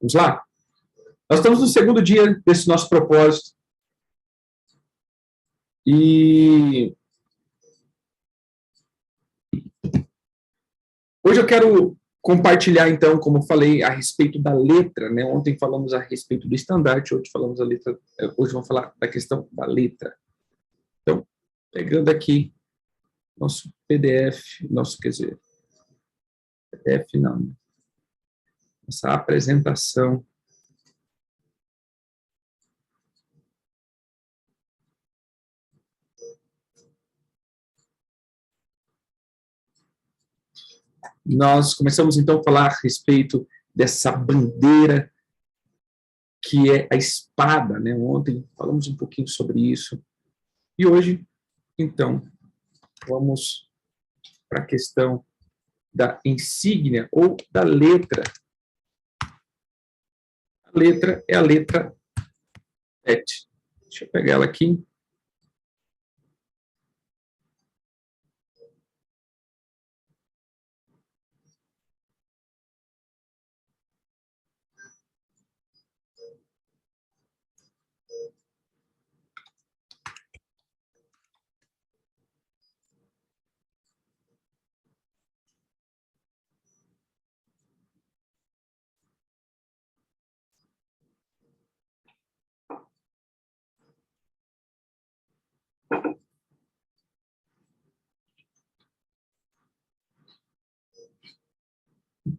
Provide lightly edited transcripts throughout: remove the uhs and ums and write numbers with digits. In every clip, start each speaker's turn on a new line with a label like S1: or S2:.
S1: Vamos lá? Nós estamos no segundo dia desse nosso propósito. E hoje eu quero compartilhar, então, como eu falei, a respeito da letra, né? Ontem falamos a respeito do estandarte, hoje falamos a letra, hoje vamos falar da questão da letra. Então, pegando aqui nosso PDF, quer dizer, PDF não, essa apresentação. Nós começamos, então, a falar a respeito dessa bandeira que é a espada, né? Ontem falamos um pouquinho sobre isso. E hoje, então, vamos para a questão da insígnia ou da letra. A letra é a letra 7. Deixa eu pegar ela aqui.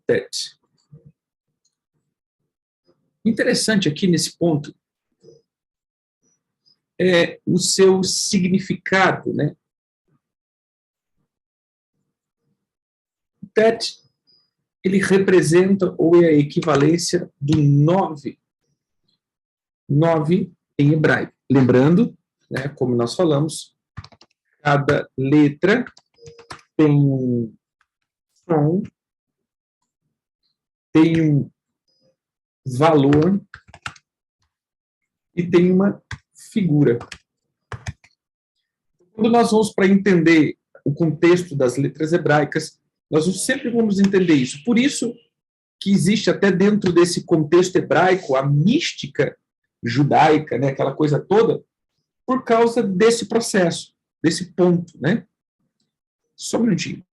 S1: TET. Interessante aqui nesse ponto é o seu significado, né? O TET, ele representa ou é a equivalência do 9. 9 em hebraico. Lembrando, né, como nós falamos, cada letra tem um som, tem um valor e tem uma figura. Quando nós vamos para entender o contexto das letras hebraicas, nós sempre vamos entender isso. Por isso que existe até dentro desse contexto hebraico a mística judaica, né, aquela coisa toda, por causa desse processo, desse ponto, né? Só um minutinho.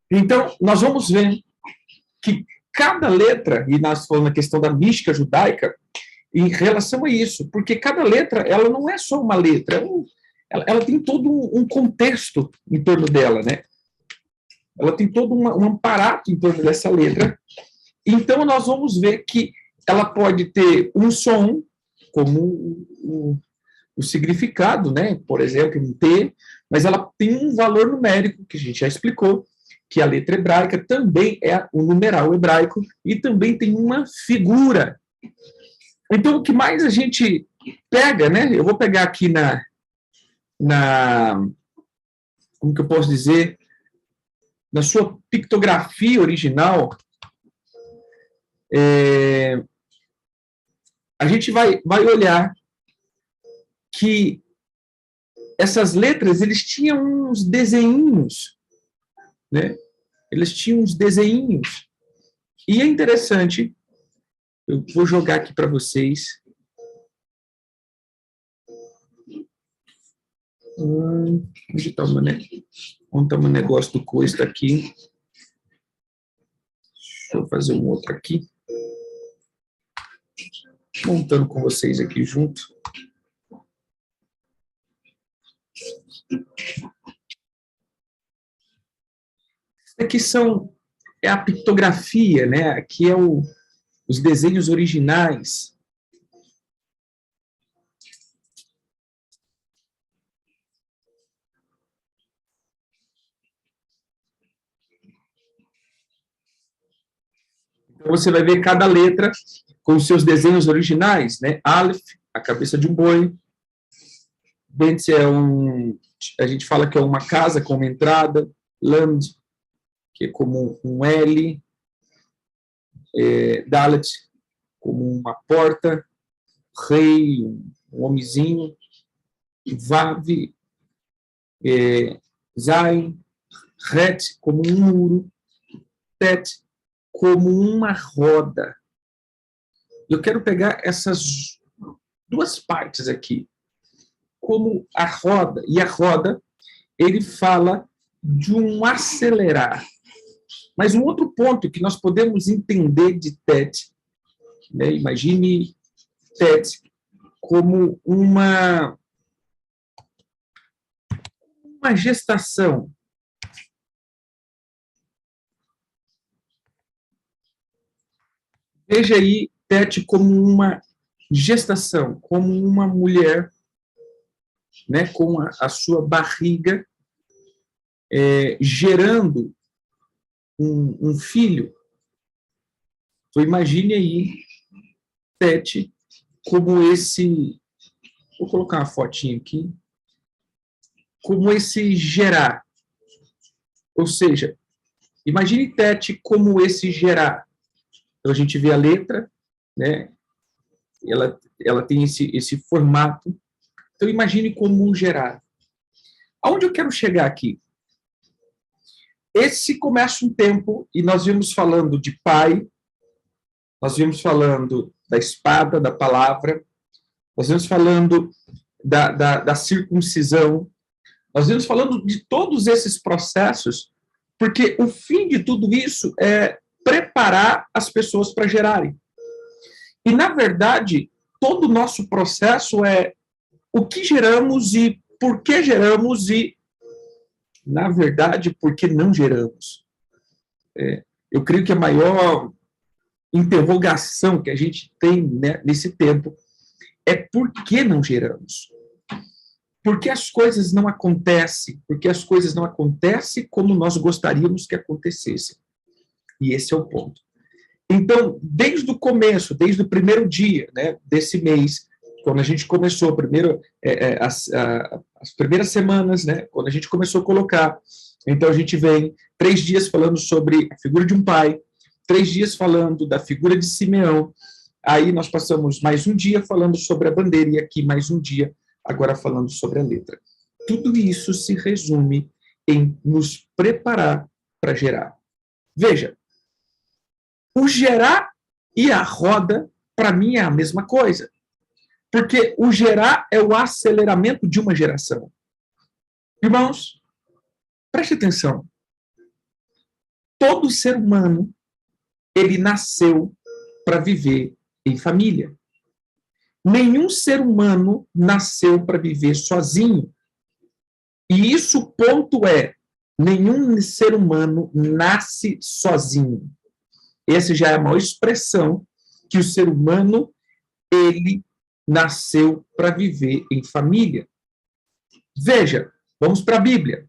S1: Então, nós vamos ver que cada letra, e nós falamos na questão da mística judaica, em relação a isso, porque cada letra, ela não é só uma letra, ela tem todo um contexto em torno dela, né? Ela tem todo um aparato em torno dessa letra. Então, nós vamos ver que ela pode ter um som, como o significado, né? Por exemplo, um T, mas ela tem um valor numérico, que a gente já explicou, que a letra hebraica também é o numeral hebraico, e também tem uma figura. Então, o que mais a gente pega, né? Eu vou pegar aqui como que eu posso dizer, na sua pictografia original, a gente vai olhar que essas letras, eles tinham uns desenhinhos, né? Eles tinham uns desenhinhos. E é interessante, eu vou jogar aqui para vocês. Onde está o meu negócio do coisa? Está aqui. Deixa eu fazer um outro aqui. Montando com vocês aqui junto. Aqui é a pictografia, né? Aqui os desenhos originais. Então, você vai ver cada letra com os seus desenhos originais, né? Aleph, a cabeça de um boi. Bentz a gente fala que é uma casa com uma entrada. Land, que é como um L. Dalet, como uma porta. Rei, um homenzinho. Vav, Zain, Het, como um muro. Tet, como uma roda. Eu quero pegar essas duas partes aqui. Como a roda, e a roda, ele fala de um acelerar. Mas um outro ponto que nós podemos entender de Tet, né? Imagine Tet como uma gestação. Veja aí Tet como uma gestação, como uma mulher, né, com a sua barriga gerando um filho. Então, imagine aí Tet como esse... Vou colocar uma fotinha aqui. Como esse gerar. Ou seja, imagine Tet como esse gerar. Então, a gente vê a letra, né? Ela tem esse formato. Então, imagine como gerar. Aonde eu quero chegar aqui? Esse começa um tempo, e nós vimos falando de pai, nós vimos falando da espada, da palavra, nós vimos falando da circuncisão, nós vimos falando de todos esses processos, porque o fim de tudo isso é preparar as pessoas para gerarem. E, na verdade, todo o nosso processo é o que geramos e por que geramos e, na verdade, por que não geramos. Eu creio que a maior interrogação que a gente tem, né, nesse tempo é por que não geramos. Por que as coisas não acontecem? Porque as coisas não acontecem como nós gostaríamos que acontecessem. E esse é o ponto. Então, desde o começo, desde o primeiro dia, né, desse mês, quando a gente começou, primeiro, as primeiras semanas, né, quando a gente começou a colocar, então a gente vem 3 dias falando sobre a figura de um pai, 3 dias falando da figura de Simeão, aí nós passamos mais um dia falando sobre a bandeira, e aqui mais um dia, agora falando sobre a letra. Tudo isso se resume em nos preparar para gerar. Veja, o gerar e a roda, para mim, é a mesma coisa. Porque o gerar é o aceleramento de uma geração. Irmãos, preste atenção. Todo ser humano, ele nasceu para viver em família. Nenhum ser humano nasceu para viver sozinho. E isso, o ponto é, nenhum ser humano nasce sozinho. Essa já é a maior expressão que o ser humano, ele nasceu para viver em família. Veja, vamos para a Bíblia.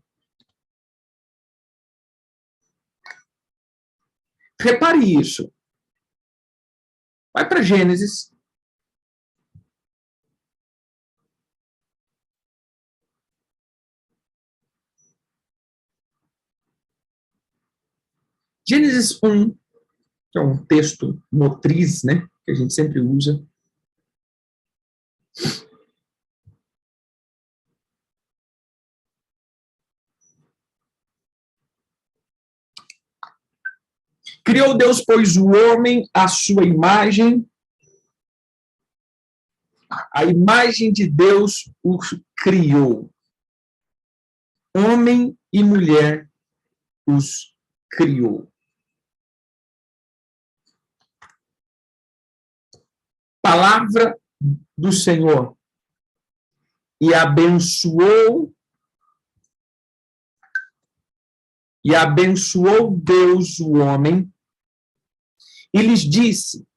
S1: Repare isso. Vai para Gênesis. Gênesis 1, que é um texto motriz, né, que a gente sempre usa. Criou Deus, pois, o homem à sua imagem. A imagem de Deus o criou. Homem e mulher os criou. Palavra do Senhor. E abençoou E abençoou Deus o homem e lhes disse: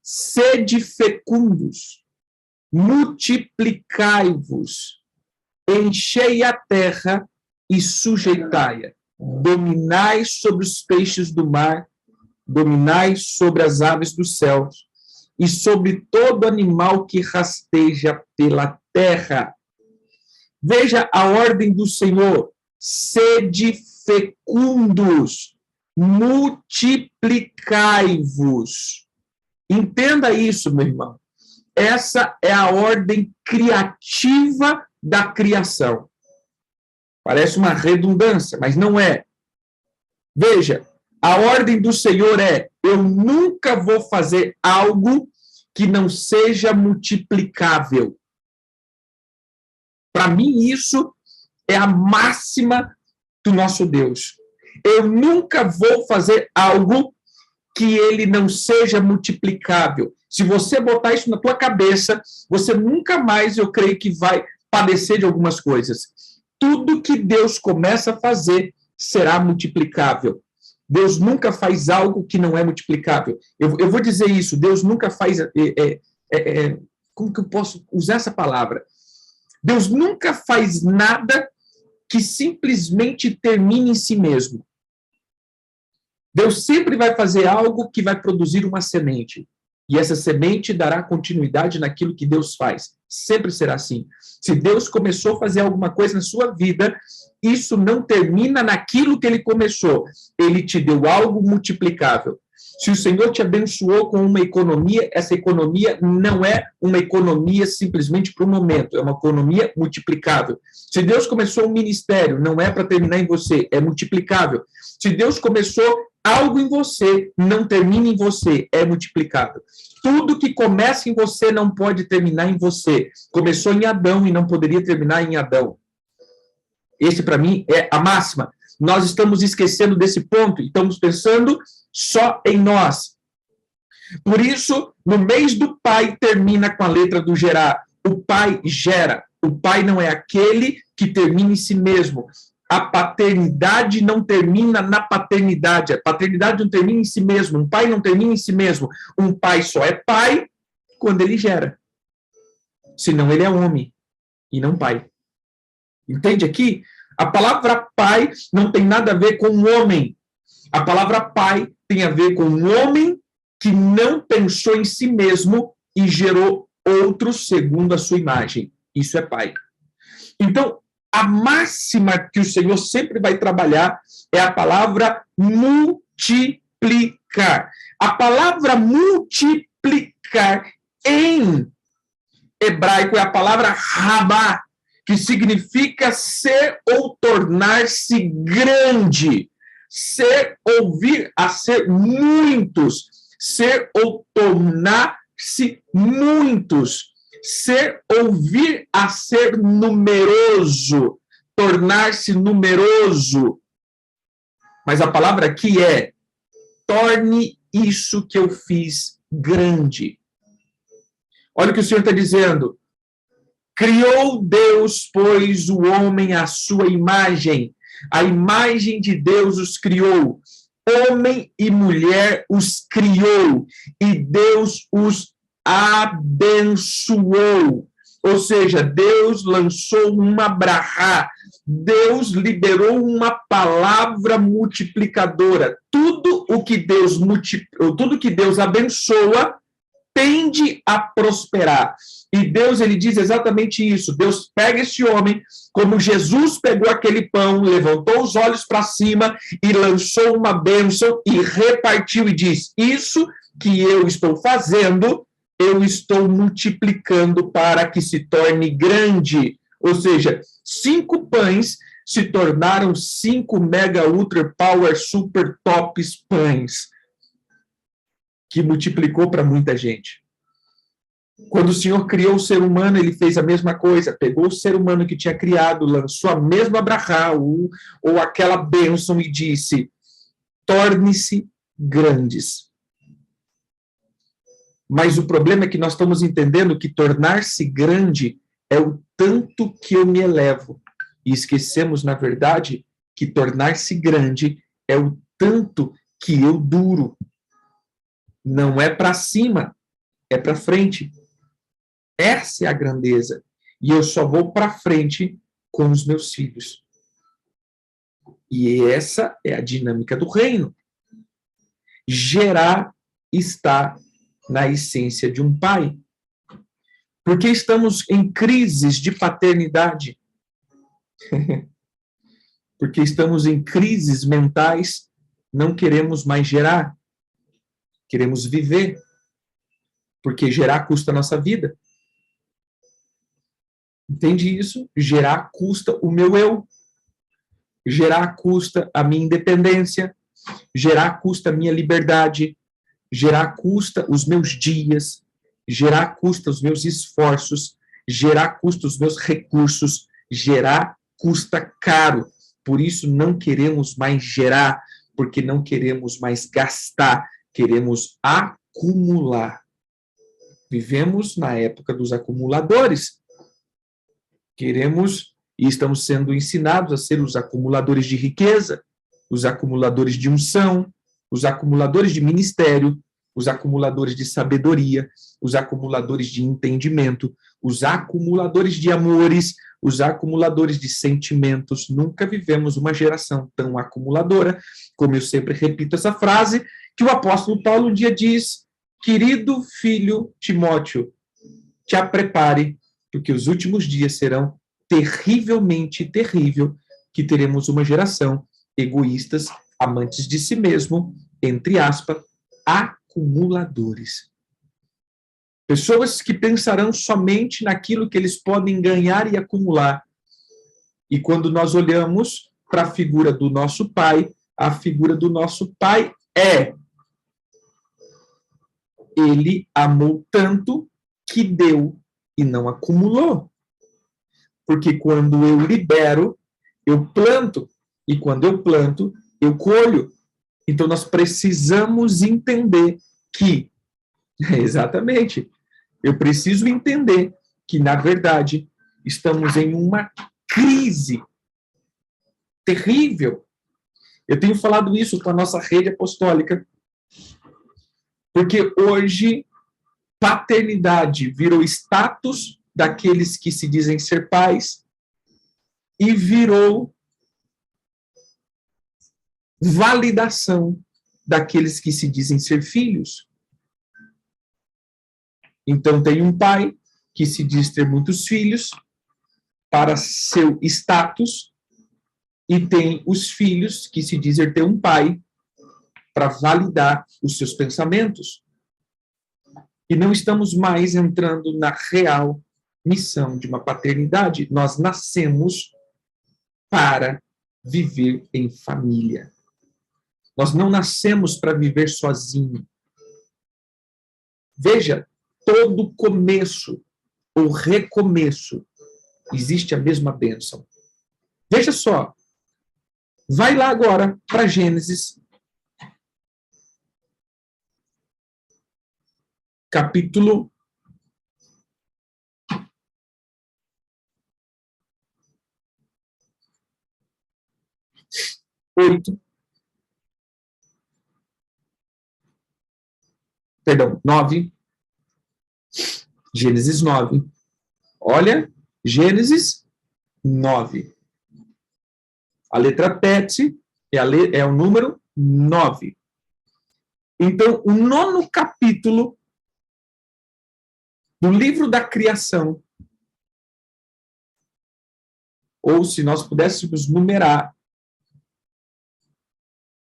S1: sede fecundos, multiplicai-vos, enchei a terra e sujeitai-a, dominai sobre os peixes do mar, dominai sobre as aves dos céus e sobre todo animal que rasteja pela terra. Veja a ordem do Senhor: sede fecundos, multiplicai-vos. Entenda isso, meu irmão. Essa é a ordem criativa da criação. Parece uma redundância, mas não é. Veja, a ordem do Senhor é: eu nunca vou fazer algo que não seja multiplicável. Para mim, isso é a máxima do nosso Deus. Eu nunca vou fazer algo que ele não seja multiplicável. Se você botar isso na tua cabeça, você nunca mais, eu creio que vai padecer de algumas coisas. Tudo que Deus começa a fazer será multiplicável. Deus nunca faz algo que não é multiplicável. Eu vou dizer isso, Deus nunca faz... como que eu posso usar essa palavra? Deus nunca faz nada que simplesmente termine em si mesmo. Deus sempre vai fazer algo que vai produzir uma semente. E essa semente dará continuidade naquilo que Deus faz. Sempre será assim. Se Deus começou a fazer alguma coisa na sua vida, isso não termina naquilo que ele começou. Ele te deu algo multiplicável. Se o Senhor te abençoou com uma economia, essa economia não é uma economia simplesmente para o momento, é uma economia multiplicável. Se Deus começou um ministério, não é para terminar em você, é multiplicável. Se Deus começou algo em você, não termina em você, é multiplicável. Tudo que começa em você não pode terminar em você. Começou em Adão e não poderia terminar em Adão. Esse, para mim, é a máxima. Nós estamos esquecendo desse ponto e estamos pensando só em nós. Por isso, no mês do Pai, termina com a letra do gerar. O Pai gera. O Pai não é aquele que termina em si mesmo. A paternidade não termina na paternidade. A paternidade não termina em si mesmo. Um pai não termina em si mesmo. Um pai só é pai quando ele gera. Senão ele é homem e não pai. Entende aqui? A palavra pai não tem nada a ver com um homem. A palavra pai tem a ver com um homem que não pensou em si mesmo e gerou outros segundo a sua imagem. Isso é pai. Então, a máxima que o Senhor sempre vai trabalhar é a palavra multiplicar. A palavra multiplicar em hebraico é a palavra rabá, que significa ser ou tornar-se grande, ser ou vir a ser muitos, ser ou tornar-se muitos, ser ou vir a ser numeroso, tornar-se numeroso. Mas a palavra aqui é: torne isso que eu fiz grande. Olha o que o Senhor está dizendo. Criou Deus, pois, o homem à sua imagem. A imagem de Deus os criou. Homem e mulher os criou. E Deus os abençoou. Ou seja, Deus lançou uma brahá. Deus liberou uma palavra multiplicadora. Tudo que Deus abençoa tende a prosperar. E Deus, ele diz exatamente isso. Deus pega esse homem, como Jesus pegou aquele pão, levantou os olhos para cima e lançou uma bênção e repartiu e diz: isso que eu estou fazendo, eu estou multiplicando para que se torne grande. Ou seja, 5 pães se tornaram 5 mega ultra power super tops pães, que multiplicou para muita gente. Quando o Senhor criou o ser humano, ele fez a mesma coisa, pegou o ser humano que tinha criado, lançou a mesma brahá, ou aquela bênção e disse: torne-se grandes. Mas o problema é que nós estamos entendendo que tornar-se grande é o tanto que eu me elevo. E esquecemos, na verdade, que tornar-se grande é o tanto que eu duro. Não é para cima, é para frente. Essa é a grandeza. E eu só vou para frente com os meus filhos. E essa é a dinâmica do reino. Gerar está na essência de um pai. Porque estamos em crises de paternidade. Porque estamos em crises mentais, não queremos mais gerar. Queremos viver. Porque gerar custa a nossa vida. Entende isso? Gerar custa o meu eu. Gerar custa a minha independência. Gerar custa a minha liberdade. Gerar custa os meus dias. Gerar custa os meus esforços. Gerar custa os meus recursos. Gerar custa caro. Por isso não queremos mais gerar, porque não queremos mais gastar. Queremos acumular. Vivemos na época dos acumuladores. Queremos e estamos sendo ensinados a ser os acumuladores de riqueza, os acumuladores de unção, os acumuladores de ministério, os acumuladores de sabedoria, os acumuladores de entendimento, os acumuladores de amores, os acumuladores de sentimentos. Nunca vivemos uma geração tão acumuladora, como eu sempre repito essa frase, que o apóstolo Paulo um dia diz: querido filho Timóteo, te prepare, porque os últimos dias serão terrivelmente terrível, que teremos uma geração egoístas, amantes de si mesmo, entre aspas, acumuladores. Pessoas que pensarão somente naquilo que eles podem ganhar e acumular. E quando nós olhamos para a figura do nosso pai, a figura do nosso pai é: ele amou tanto que deu e não acumulou. Porque quando eu libero, eu planto. E quando eu planto, eu colho. Então, nós precisamos entender que, exatamente, eu preciso entender que, na verdade, estamos em uma crise terrível. Eu tenho falado isso com a nossa rede apostólica, porque hoje paternidade virou status daqueles que se dizem ser pais e virou validação daqueles que se dizem ser filhos. Então, tem um pai que se diz ter muitos filhos para seu status, e tem os filhos que se dizem ter um pai para validar os seus pensamentos. E não estamos mais entrando na real missão de uma paternidade. Nós nascemos para viver em família. Nós não nascemos para viver sozinho. Veja, todo começo ou recomeço existe a mesma bênção. Veja só, vai lá agora para Gênesis, capítulo 8. Perdão, 9. Gênesis 9. Olha, Gênesis 9. A letra PET é o número 9. Então, o 9º capítulo do livro da criação, ou se nós pudéssemos numerar,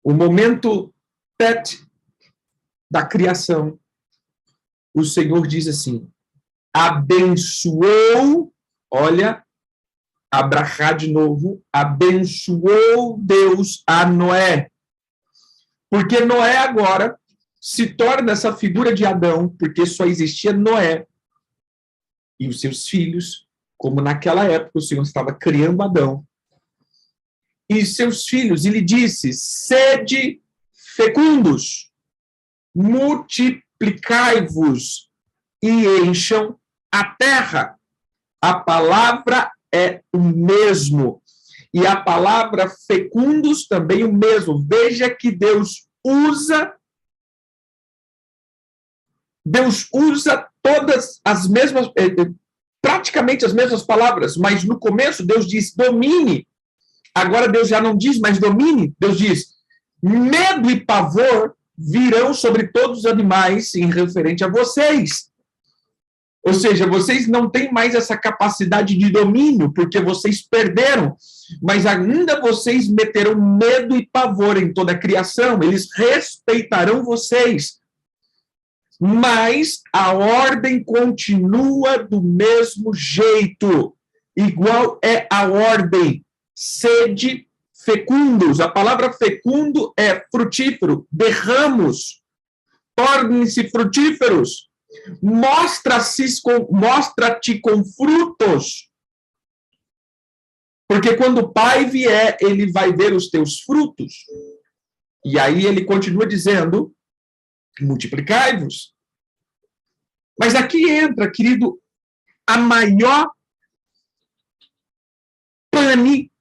S1: o momento PET da criação, o Senhor diz assim: abençoou, olha, Abrahá de novo, abençoou Deus a Noé. Porque Noé agora se torna essa figura de Adão, porque só existia Noé e os seus filhos, como naquela época o Senhor estava criando Adão. E seus filhos, ele disse: sede fecundos, multiplicai-vos e encham a terra. A palavra é o mesmo. E a palavra fecundos também o mesmo. Veja que Deus usa todas as mesmas, praticamente as mesmas palavras, mas no começo Deus diz domine. Agora Deus já não diz mais domine, Deus diz medo e pavor virão sobre todos os animais em referente a vocês. Ou seja, vocês não têm mais essa capacidade de domínio, porque vocês perderam, mas ainda vocês meterão medo e pavor em toda a criação, eles respeitarão vocês. Mas a ordem continua do mesmo jeito. Igual é a ordem. Sede fecundos. A palavra fecundo é frutífero. Derramos. Tornem-se frutíferos. Mostra-te com frutos. Porque quando o Pai vier, ele vai ver os teus frutos. E aí ele continua dizendo, multiplicai-vos. Mas aqui entra, querido, a maior pane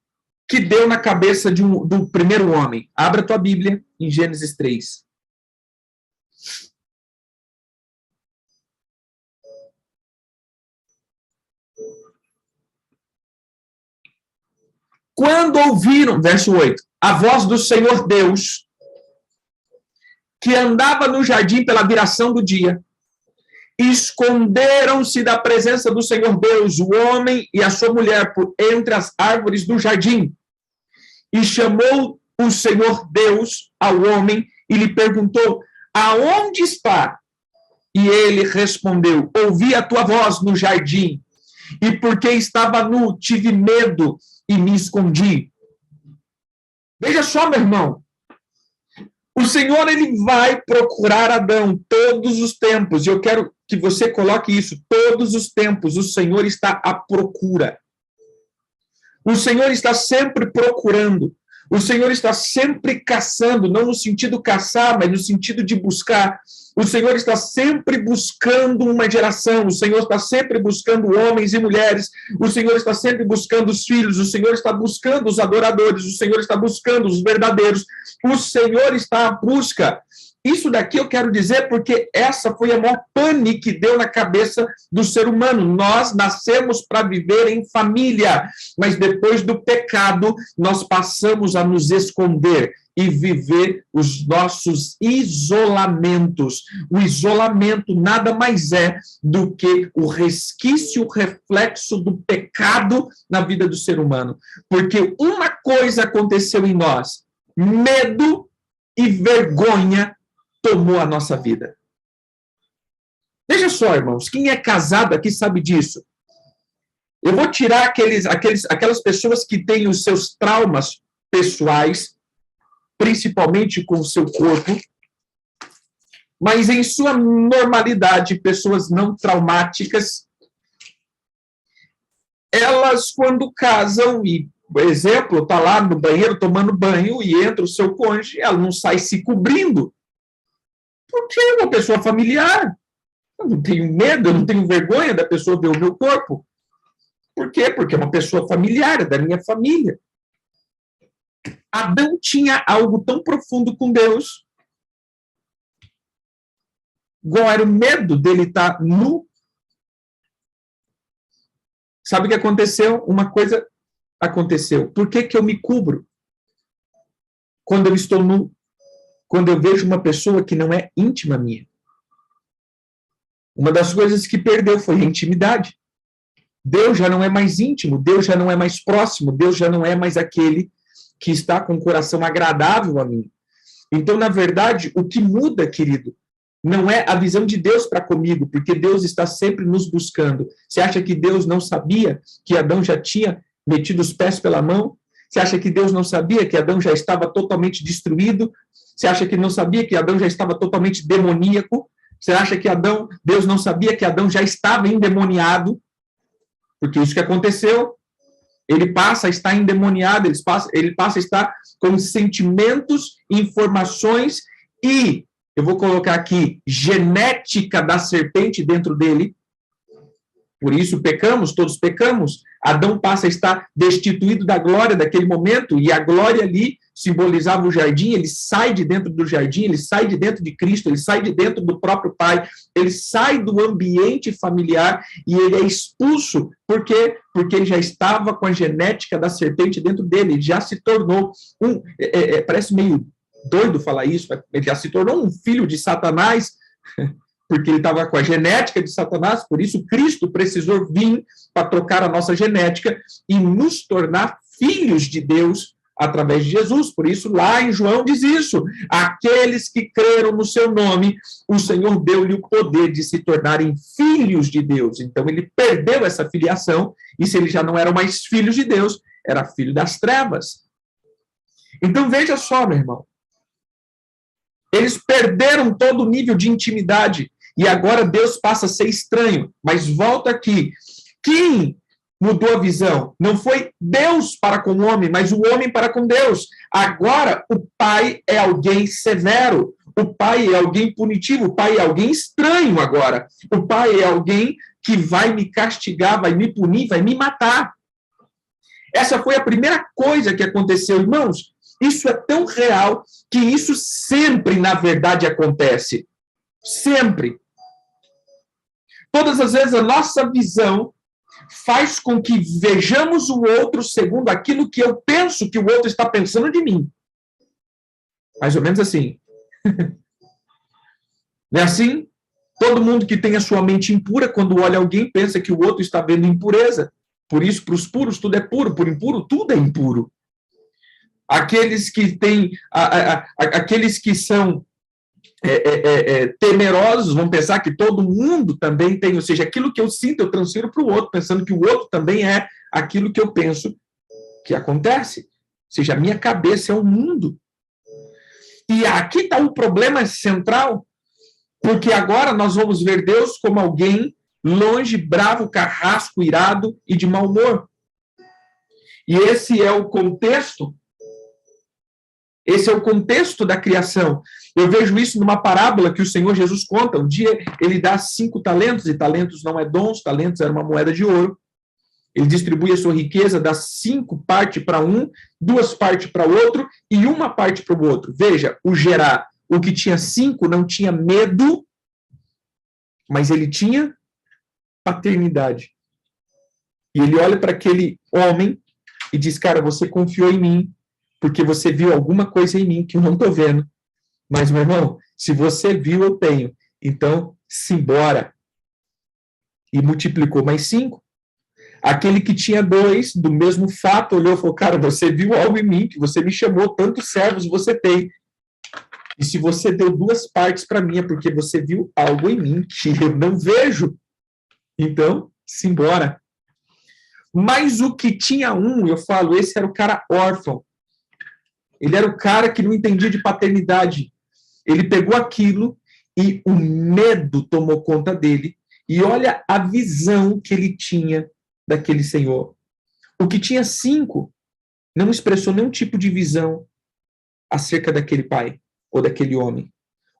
S1: que deu na cabeça do primeiro homem. Abra a tua Bíblia em Gênesis 3. Quando ouviram, verso 8, a voz do Senhor Deus, que andava no jardim pela viração do dia, esconderam-se da presença do Senhor Deus, o homem e a sua mulher, por entre as árvores do jardim. E chamou o Senhor Deus ao homem e lhe perguntou, aonde está? E ele respondeu, ouvi a tua voz no jardim, e porque estava nu, tive medo e me escondi. Veja só, meu irmão, o Senhor, ele vai procurar Adão todos os tempos, e eu quero que você coloque isso, todos os tempos, o Senhor está à procura. O Senhor está sempre procurando. O Senhor está sempre caçando, não no sentido caçar, mas no sentido de buscar. O Senhor está sempre buscando uma geração. O Senhor está sempre buscando homens e mulheres. O Senhor está sempre buscando os filhos. O Senhor está buscando os adoradores. O Senhor está buscando os verdadeiros. O Senhor está à busca. Isso daqui eu quero dizer porque essa foi a maior pane que deu na cabeça do ser humano. Nós nascemos para viver em família, mas depois do pecado, nós passamos a nos esconder e viver os nossos isolamentos. O isolamento nada mais é do que o resquício, o reflexo do pecado na vida do ser humano. Porque uma coisa aconteceu em nós, medo e vergonha tomou a nossa vida. Veja só, irmãos, quem é casado aqui sabe disso. Eu vou tirar aquelas pessoas que têm os seus traumas pessoais, principalmente com o seu corpo, mas em sua normalidade, pessoas não traumáticas, elas, quando casam, e, por exemplo, está lá no banheiro tomando banho e entra o seu cônjuge, ela não sai se cobrindo, porque é uma pessoa familiar. Eu não tenho medo, eu não tenho vergonha da pessoa ver o meu corpo. Por quê? Porque é uma pessoa familiar, é da minha família. Adão tinha algo tão profundo com Deus. Qual era o medo dele estar nu? Sabe o que aconteceu? Uma coisa aconteceu. Por que eu me cubro quando eu estou nu? Quando eu vejo uma pessoa que não é íntima minha. Uma das coisas que perdeu foi a intimidade. Deus já não é mais íntimo, Deus já não é mais próximo, Deus já não é mais aquele que está com o coração agradável a mim. Então, na verdade, o que muda, querido, não é a visão de Deus para comigo, porque Deus está sempre nos buscando. Você acha que Deus não sabia que Adão já tinha metido os pés pela mão? Você acha que Deus não sabia que Adão já estava totalmente destruído? Você acha que não sabia que Adão já estava totalmente demoníaco? Você acha que Deus não sabia que Adão já estava endemoniado? Porque isso que aconteceu. Ele passa a estar endemoniado, ele passa a estar com sentimentos, informações e, eu vou colocar aqui, genética da serpente dentro dele. Por isso pecamos, todos pecamos. Adão passa a estar destituído da glória daquele momento, e a glória ali simbolizava o jardim, ele sai de dentro do jardim, ele sai de dentro de Cristo, ele sai de dentro do próprio Pai, ele sai do ambiente familiar e ele é expulso. Por quê? Porque ele já estava com a genética da serpente dentro dele, ele já se tornou parece meio doido falar isso, ele já se tornou um filho de Satanás, porque ele estava com a genética de Satanás, por isso Cristo precisou vir para trocar a nossa genética e nos tornar filhos de Deus através de Jesus. Por isso, lá em João diz isso: aqueles que creram no seu nome, o Senhor deu-lhe o poder de se tornarem filhos de Deus. Então, ele perdeu essa filiação, e se ele já não era mais filho de Deus, era filho das trevas. Então, veja só, meu irmão, eles perderam todo o nível de intimidade, e agora Deus passa a ser estranho. Mas volta aqui. Quem mudou a visão? Não foi Deus para com o homem, mas o homem para com Deus. Agora, o pai é alguém severo. O pai é alguém punitivo. O pai é alguém estranho agora. O pai é alguém que vai me castigar, vai me punir, vai me matar. Essa foi a primeira coisa que aconteceu, irmãos. Isso é tão real que isso sempre, na verdade, acontece. Sempre. Todas as vezes a nossa visão faz com que vejamos o outro segundo aquilo que eu penso que o outro está pensando de mim. Mais ou menos assim. Não é assim? Todo mundo que tem a sua mente impura, quando olha alguém, pensa que o outro está vendo impureza. Por isso, para os puros, tudo é puro. Por impuro, tudo é impuro. Aqueles que têm, aqueles que são temerosos vão pensar que todo mundo também tem, ou seja, aquilo que eu sinto eu transfiro para o outro, pensando que o outro também é aquilo que eu penso que acontece. Ou seja, a minha cabeça é o mundo. E aqui está o problema central, porque agora nós vamos ver Deus como alguém longe, bravo, carrasco, irado e de mau humor. E esse é o contexto. Esse é o contexto da criação. Eu vejo isso numa parábola que o Senhor Jesus conta. Um dia ele dá 5 talentos, e talentos não é dons, talentos era uma moeda de ouro. Ele distribui a sua riqueza, dá 5 partes para um, 2 partes para o outro e 1 parte para o outro. Veja, o Gerá, o que tinha 5 não tinha medo, mas ele tinha paternidade. E ele olha para aquele homem e diz: cara, você confiou em mim, porque você viu alguma coisa em mim que eu não estou vendo. Mas, meu irmão, se você viu, eu tenho. Então, simbora. E multiplicou mais 5. Aquele que tinha 2, do mesmo fato, olhou e falou: cara, você viu algo em mim, que você me chamou, tantos servos você tem. E se você deu 2 partes para mim, é porque você viu algo em mim que eu não vejo. Então, simbora. Mas o que tinha 1, eu falo, esse era o cara órfão. Ele era o cara que não entendia de paternidade. Ele pegou aquilo e o medo tomou conta dele. E olha a visão que ele tinha daquele senhor. O que tinha 5 não expressou nenhum tipo de visão acerca daquele pai ou daquele homem.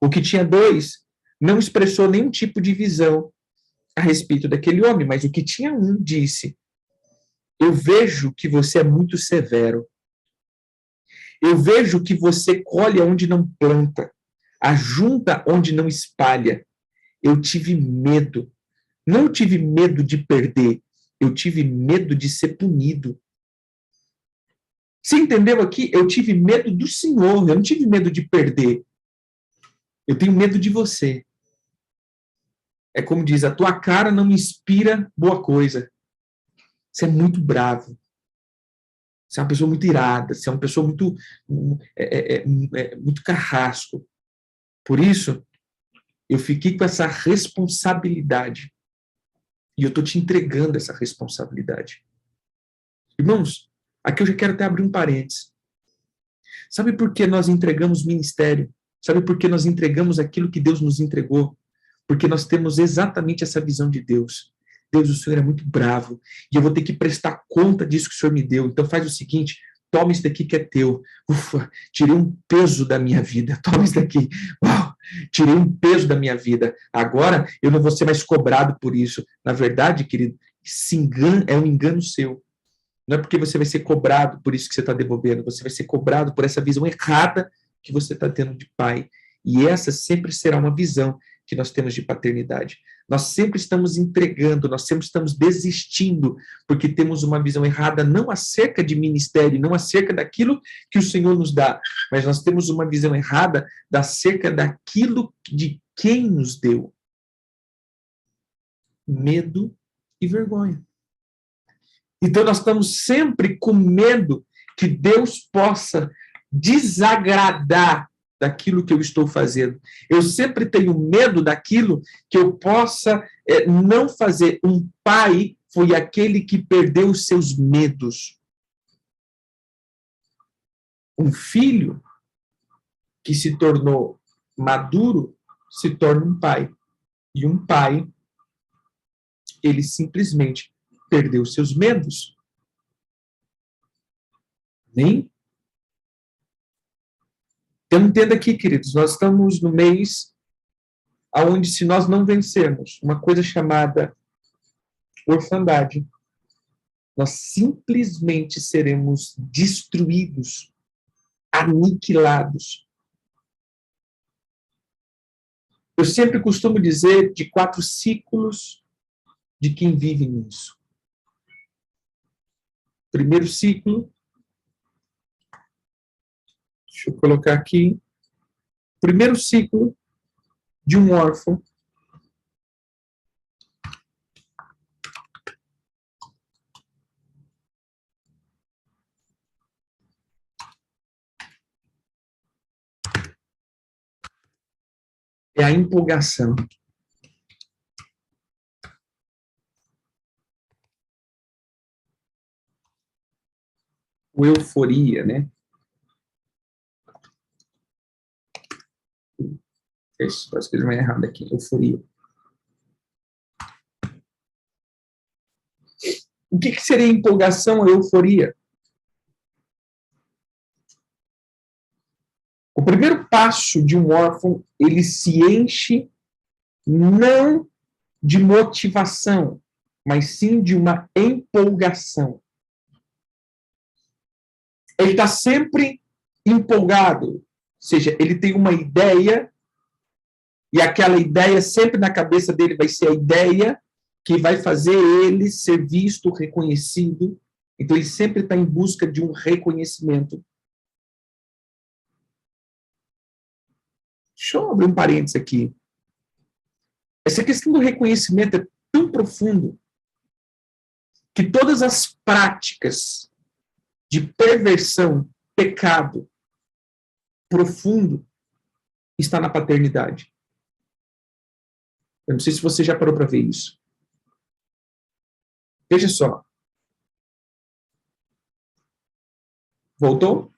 S1: O que tinha 2 não expressou nenhum tipo de visão a respeito daquele homem. Mas o que tinha 1 disse: eu vejo que você é muito severo. Eu vejo que você colhe onde não planta, ajunta onde não espalha. Eu tive medo. Não tive medo de perder, eu tive medo de ser punido. Você entendeu aqui? Eu tive medo do Senhor, eu não tive medo de perder. Eu tenho medo de você. É como diz, a tua cara não me inspira boa coisa. Você é muito bravo. Você é uma pessoa muito irada, você é uma pessoa muito, muito carrasco. Por isso, eu fiquei com essa responsabilidade. E eu estou te entregando essa responsabilidade. Irmãos, aqui eu já quero até abrir um parênteses. Sabe por que nós entregamos ministério? Sabe por que nós entregamos aquilo que Deus nos entregou? Porque nós temos exatamente essa visão de Deus. Deus, o Senhor é muito bravo, e eu vou ter que prestar conta disso que o Senhor me deu. Então faz o seguinte, toma isso daqui que é teu. Ufa, tirei um peso da minha vida. Toma isso daqui. Uau, tirei um peso da minha vida. Agora eu não vou ser mais cobrado por isso. Na verdade, querido, é um engano seu. Não é porque você vai ser cobrado por isso que você está devolvendo. Você vai ser cobrado por essa visão errada que você está tendo de pai. E essa sempre será uma visão que nós temos de paternidade. Nós sempre estamos entregando, nós sempre estamos desistindo, porque temos uma visão errada, não acerca de ministério, não acerca daquilo que o Senhor nos dá, mas nós temos uma visão errada acerca daquilo de quem nos deu. Medo e vergonha. Então nós estamos sempre com medo que Deus possa desagradar daquilo que eu estou fazendo. Eu sempre tenho medo daquilo que eu possa não fazer. Um pai foi aquele que perdeu os seus medos. Um filho que se tornou maduro se torna um pai. E um pai, ele simplesmente perdeu os seus medos. Nem? Então, entenda aqui, queridos, nós estamos no mês onde, se nós não vencermos uma coisa chamada orfandade, nós simplesmente seremos destruídos, aniquilados. Eu sempre costumo dizer de 4 ciclos de quem vive nisso. Primeiro ciclo, deixa eu colocar aqui, primeiro ciclo de um órfão é a empolgação. O euforia, né? Isso, parece que é errado aqui. Euforia. O que seria empolgação ou euforia? O primeiro passo de um órfão, ele se enche não de motivação, mas sim de uma empolgação. Ele está sempre empolgado, ou seja, ele tem uma ideia, e aquela ideia sempre na cabeça dele vai ser a ideia que vai fazer ele ser visto, reconhecido. Então, ele sempre está em busca de um reconhecimento. Deixa eu abrir um parênteses aqui. Essa questão do reconhecimento é tão profundo que todas as práticas de perversão, pecado profundo está na paternidade. Eu não sei se você já parou para ver isso. Veja só. Voltou?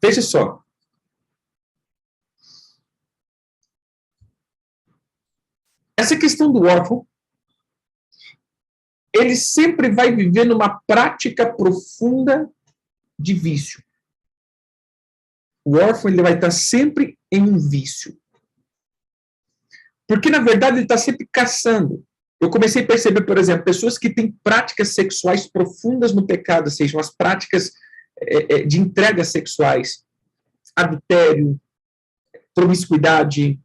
S1: Veja só. Essa questão do órfão, ele sempre vai viver numa prática profunda de vício. O órfão, ele vai estar sempre em um vício. Porque, na verdade, ele está sempre caçando. Eu comecei a perceber, por exemplo, pessoas que têm práticas sexuais profundas no pecado, ou seja, as práticas de entregas sexuais, adultério, promiscuidade,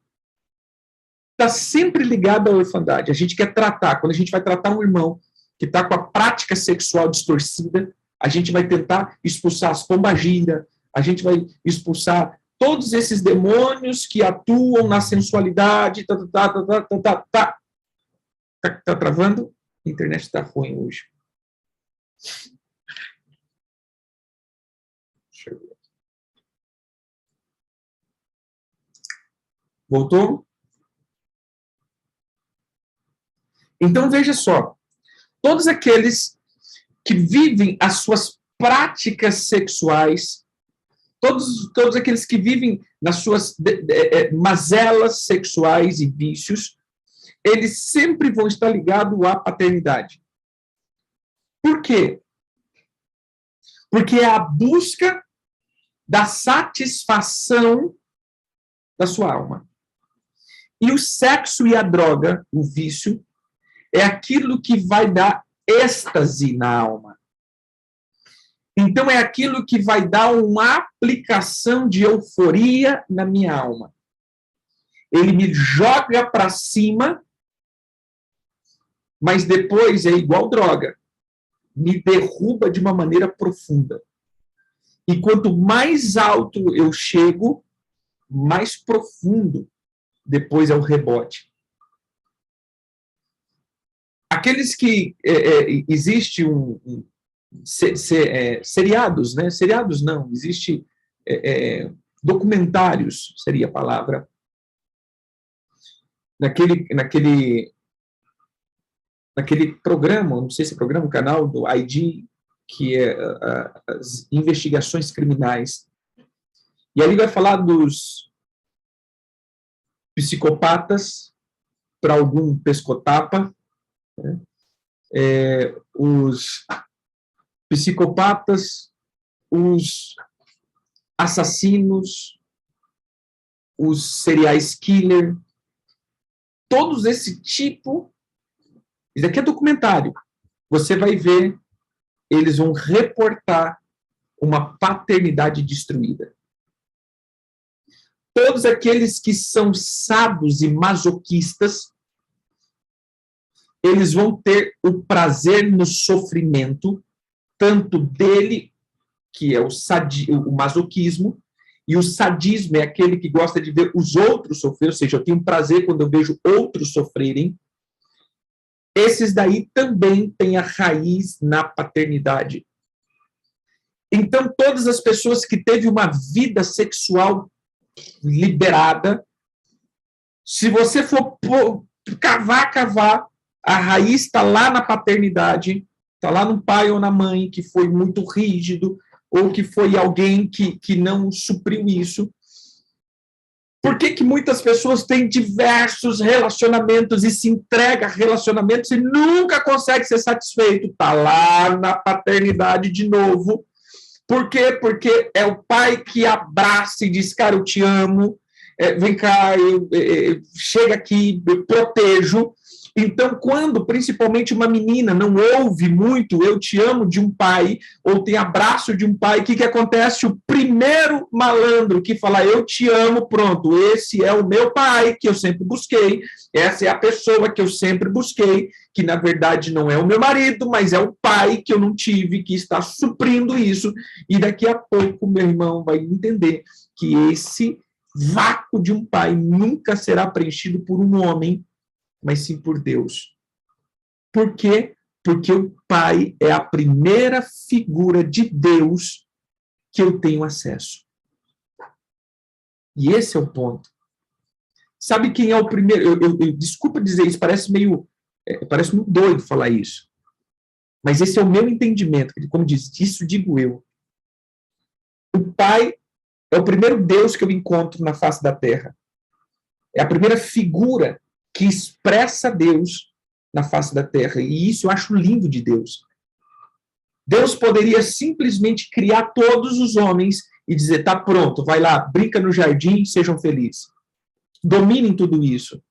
S1: está sempre ligado à orfandade. A gente quer tratar, quando a gente vai tratar um irmão que está com a prática sexual distorcida, a gente vai tentar expulsar as pombagiras, a gente vai expulsar todos esses demônios que atuam na sensualidade. Tá travando? A internet está ruim hoje. Deixa eu ver. Voltou? Então, veja só. Todos aqueles que vivem as suas práticas sexuais, todos aqueles que vivem nas suas mazelas sexuais e vícios, eles sempre vão estar ligados à paternidade. Por quê? Porque é a busca da satisfação da sua alma. E o sexo e a droga, o vício, é aquilo que vai dar êxtase na alma. Então, é aquilo que vai dar uma aplicação de euforia na minha alma. Ele me joga para cima, mas depois é igual droga. Me derruba de uma maneira profunda. E quanto mais alto eu chego, mais profundo depois é o rebote. Aqueles que existe seriados, né? Seriados não, existe documentários, seria a palavra, naquele programa, não sei se é programa, o canal do ID, que é as investigações criminais. E ali vai falar dos psicopatas, para algum pescotapa, né? Os psicopatas, os assassinos, os serial killer, todos esse tipo. Isso aqui é documentário. Você vai ver, eles vão reportar uma paternidade destruída. Todos aqueles que são sádios e masoquistas, eles vão ter o prazer no sofrimento, tanto dele, que é o masoquismo, e o sadismo é aquele que gosta de ver os outros sofrer, ou seja, eu tenho prazer quando eu vejo outros sofrerem. Esses daí também têm a raiz na paternidade. Então, todas as pessoas que teve uma vida sexual liberada, se você for cavar, a raiz está lá na paternidade, está lá no pai ou na mãe que foi muito rígido, ou que foi alguém que não supriu isso. Por que muitas pessoas têm diversos relacionamentos e se entregam a relacionamentos e nunca consegue ser satisfeito? Está lá na paternidade de novo. Por quê? Porque é o pai que abraça e diz, cara, eu te amo, vem cá, chega aqui, eu protejo. Então, quando, principalmente, uma menina não ouve muito eu te amo de um pai, ou tem abraço de um pai, o que acontece? O primeiro malandro que fala eu te amo, pronto, esse é o meu pai que eu sempre busquei, essa é a pessoa que eu sempre busquei, que na verdade não é o meu marido, mas é o pai que eu não tive, que está suprindo isso, e daqui a pouco meu irmão vai entender que esse vácuo de um pai nunca será preenchido por um homem, mas sim por Deus. Por quê? Porque o pai é a primeira figura de Deus que eu tenho acesso. E esse é o ponto. Sabe quem é o primeiro? Desculpa dizer isso, parece muito doido falar isso. Mas esse é o meu entendimento. Como diz, isso digo eu. O pai é o primeiro Deus que eu encontro na face da terra. É a primeira figura que expressa Deus na face da terra. E isso eu acho lindo de Deus. Deus poderia simplesmente criar todos os homens e dizer, tá pronto, vai lá, brinca no jardim, sejam felizes. Dominem tudo isso.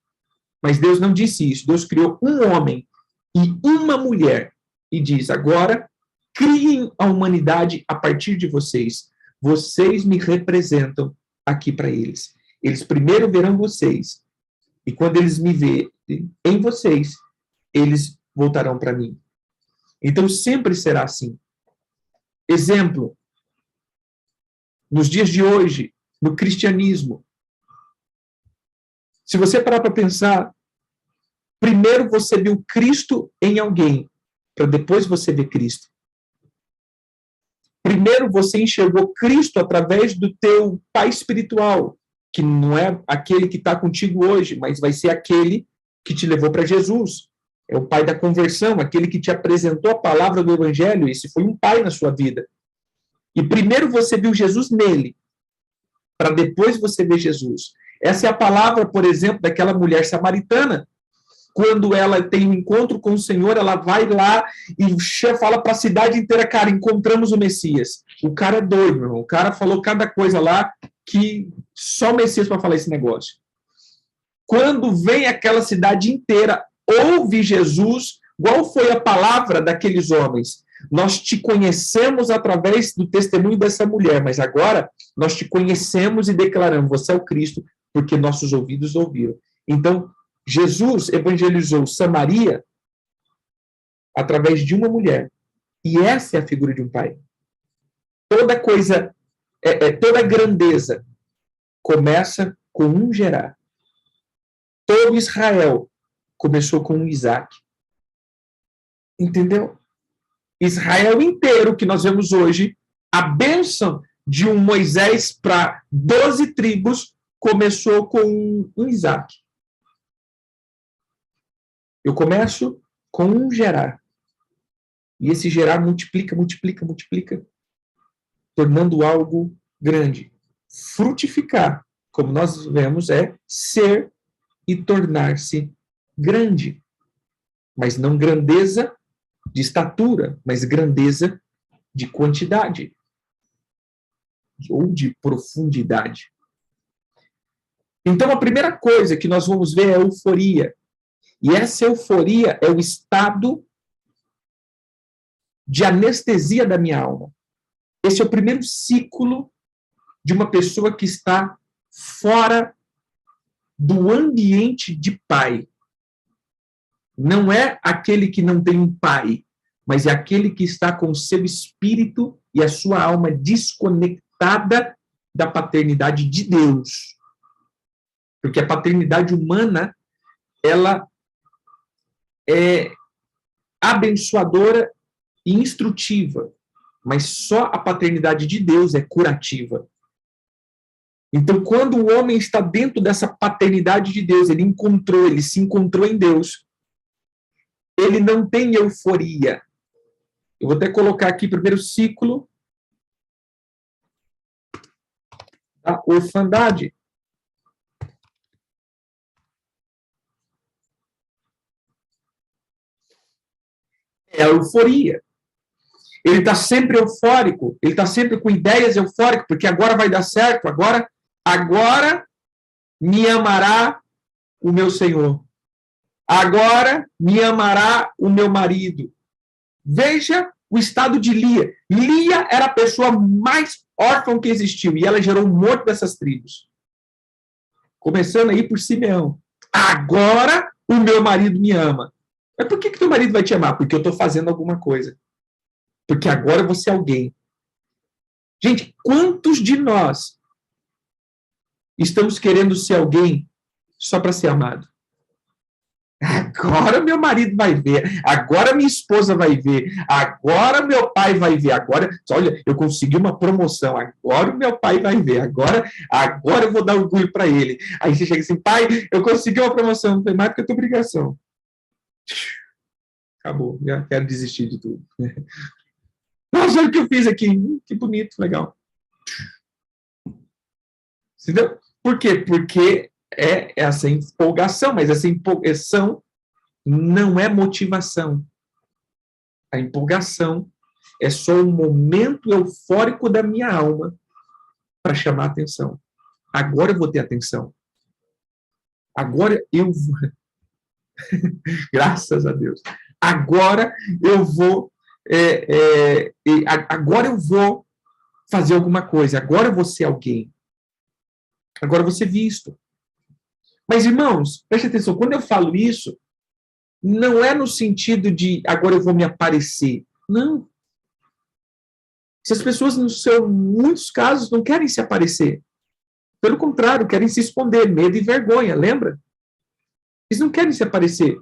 S1: Mas Deus não disse isso. Deus criou um homem e uma mulher e diz, agora, criem a humanidade a partir de vocês. Vocês me representam aqui para eles. Eles primeiro verão vocês. E quando eles me verem em vocês, eles voltarão para mim. Então, sempre será assim. Exemplo, nos dias de hoje, no cristianismo, se você parar para pensar, primeiro você viu Cristo em alguém, para depois você ver Cristo. Primeiro você enxergou Cristo através do teu pai espiritual, que não é aquele que está contigo hoje, mas vai ser aquele que te levou para Jesus. É o pai da conversão, aquele que te apresentou a palavra do evangelho. Esse foi um pai na sua vida. E primeiro você viu Jesus nele, para depois você ver Jesus. Essa é a palavra, por exemplo, daquela mulher samaritana. quando ela tem um encontro com o Senhor, ela vai lá e fala para a cidade inteira, cara, encontramos o Messias. O cara é doido, meu irmão. O cara falou cada coisa lá que só o Messias para falar esse negócio. Quando vem aquela cidade inteira, ouve Jesus, qual foi a palavra daqueles homens? Nós te conhecemos através do testemunho dessa mulher, mas agora nós te conhecemos e declaramos, você é o Cristo, porque nossos ouvidos ouviram. Então, Jesus evangelizou Samaria através de uma mulher. E essa é a figura de um pai. Toda coisa, toda grandeza começa com um Gerar. Todo Israel começou com um Isaac. Entendeu? Israel inteiro, que nós vemos hoje, a bênção de um Moisés para 12 tribos começou com um Isaac. Eu começo com um Gerar. E esse Gerar multiplica, tornando algo grande. Frutificar, como nós vemos, é ser e tornar-se grande. Mas não grandeza de estatura, mas grandeza de quantidade ou de profundidade. Então, a primeira coisa que nós vamos ver é a euforia. E essa euforia é o estado de anestesia da minha alma. Esse é o primeiro ciclo de uma pessoa que está fora do ambiente de pai. Não é aquele que não tem um pai, mas é aquele que está com o seu espírito e a sua alma desconectada da paternidade de Deus. Porque a paternidade humana, ela é abençoadora e instrutiva, mas só a paternidade de Deus é curativa. Então, quando o homem está dentro dessa paternidade de Deus, ele se encontrou em Deus, ele não tem euforia. Eu vou até colocar aqui primeiro ciclo da orfandade. É a euforia. Ele está sempre eufórico, ele está sempre com ideias eufóricas, porque agora vai dar certo, agora me amará o meu Senhor. Agora me amará o meu marido. Veja o estado de Lia. Lia era a pessoa mais órfã que existiu, e ela gerou um monte dessas tribos. Começando aí por Simeão. Agora o meu marido me ama. Mas por que teu marido vai te amar? Porque eu estou fazendo alguma coisa. Porque agora você é alguém. Gente, quantos de nós estamos querendo ser alguém só para ser amado? Agora meu marido vai ver, agora minha esposa vai ver, agora meu pai vai ver, agora, olha, eu consegui uma promoção, agora o meu pai vai ver, agora eu vou dar orgulho para ele. Aí você chega assim, pai, eu consegui uma promoção, não tem mais porque eu tenho obrigação. Acabou, já quero desistir de tudo. Nossa, olha o que eu fiz aqui, que bonito, legal. Entendeu? Por quê? Porque é essa empolgação, mas essa empolgação não é motivação. A empolgação é só um momento eufórico da minha alma para chamar a atenção. Agora eu vou ter atenção. Agora eu vou... Graças a Deus. Agora eu vou... agora eu vou fazer alguma coisa. Agora eu vou ser alguém. Agora eu vou ser visto. Mas, irmãos, preste atenção, quando eu falo isso, não é no sentido de agora eu vou me aparecer. Não. Se as pessoas, muitos casos, não querem se aparecer. Pelo contrário, querem se esconder, medo e vergonha, lembra? Eles não querem se aparecer.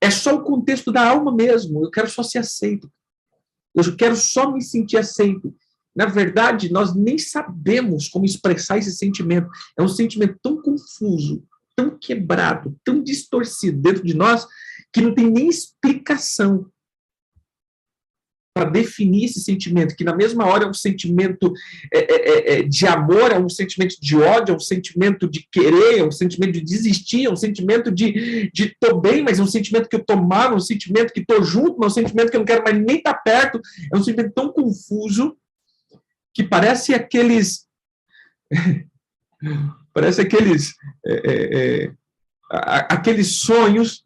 S1: É só o contexto da alma mesmo. Eu quero só ser aceito. Eu quero só me sentir aceito. Na verdade, nós nem sabemos como expressar esse sentimento. É um sentimento tão confuso, tão quebrado, tão distorcido dentro de nós, que não tem nem explicação. para definir esse sentimento, que na mesma hora é um sentimento de amor, é um sentimento de ódio, é um sentimento de querer, é um sentimento de desistir, é um sentimento de tô bem, mas é um sentimento que eu tô mal, é um sentimento que tô junto, mas é um sentimento que eu não quero mais nem estar perto, é um sentimento tão confuso que parece aqueles sonhos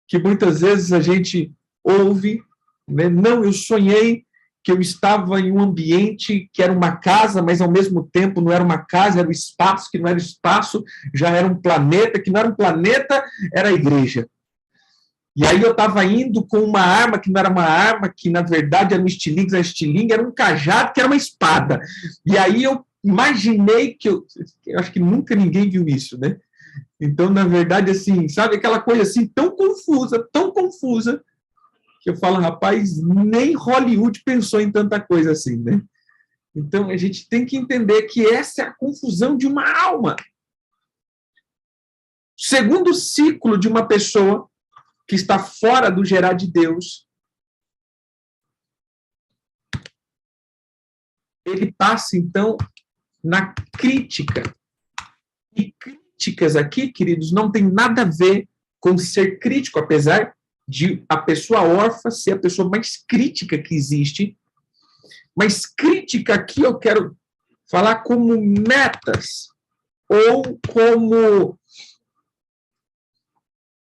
S1: que muitas vezes a gente ouve, né? Não, eu sonhei que eu estava em um ambiente que era uma casa, mas ao mesmo tempo não era uma casa, era um espaço, que não era espaço, já era um planeta, que não era um planeta, era a igreja. E aí eu estava indo com uma arma que não era uma arma, que na verdade era um estilingue, era um cajado, que era uma espada. E aí eu imaginei que eu acho que nunca ninguém viu isso, né? Então, na verdade, assim, sabe, aquela coisa assim tão confusa, que eu falo, rapaz, nem Hollywood pensou em tanta coisa assim, né? Então, a gente tem que entender que essa é a confusão de uma alma. Segundo ciclo de uma pessoa que está fora do gerar de Deus, ele passa, então, na crítica. E críticas aqui, queridos, não tem nada a ver com ser crítico, apesar de a pessoa órfã ser a pessoa mais crítica que existe. Mas crítica aqui eu quero falar como metas ou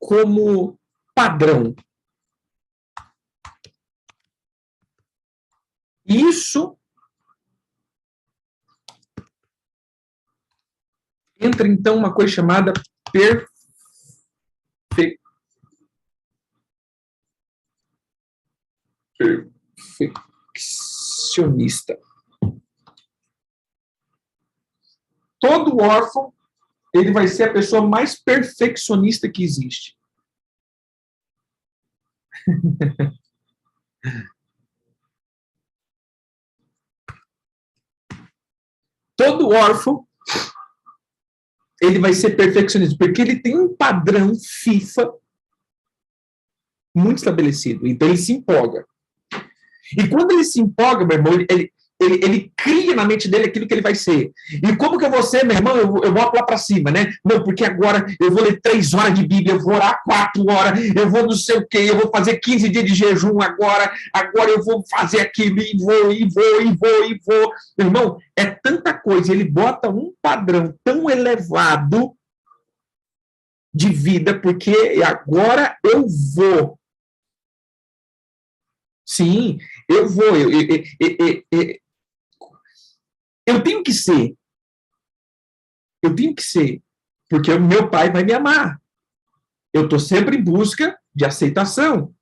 S1: como padrão. Isso entra, então, uma coisa chamada perfeccionista. Todo órfão, ele vai ser a pessoa mais perfeccionista que existe. Todo órfão, ele vai ser perfeccionista, porque ele tem um padrão FIFA muito estabelecido. Então, ele se empolga. E quando ele se empolga, meu irmão, ele cria na mente dele aquilo que ele vai ser. E como que eu vou ser, meu irmão? Eu vou lá para cima, né? Não, porque agora eu vou ler 3 horas de Bíblia, eu vou orar 4 horas, eu vou não sei o quê, eu vou fazer 15 dias de jejum agora eu vou fazer aquilo, e vou. Meu irmão, é tanta coisa, ele bota um padrão tão elevado de vida, porque agora eu vou. Sim, eu vou. Eu tenho que ser. Eu tenho que ser. Porque o meu pai vai me amar. Eu estou sempre em busca de aceitação.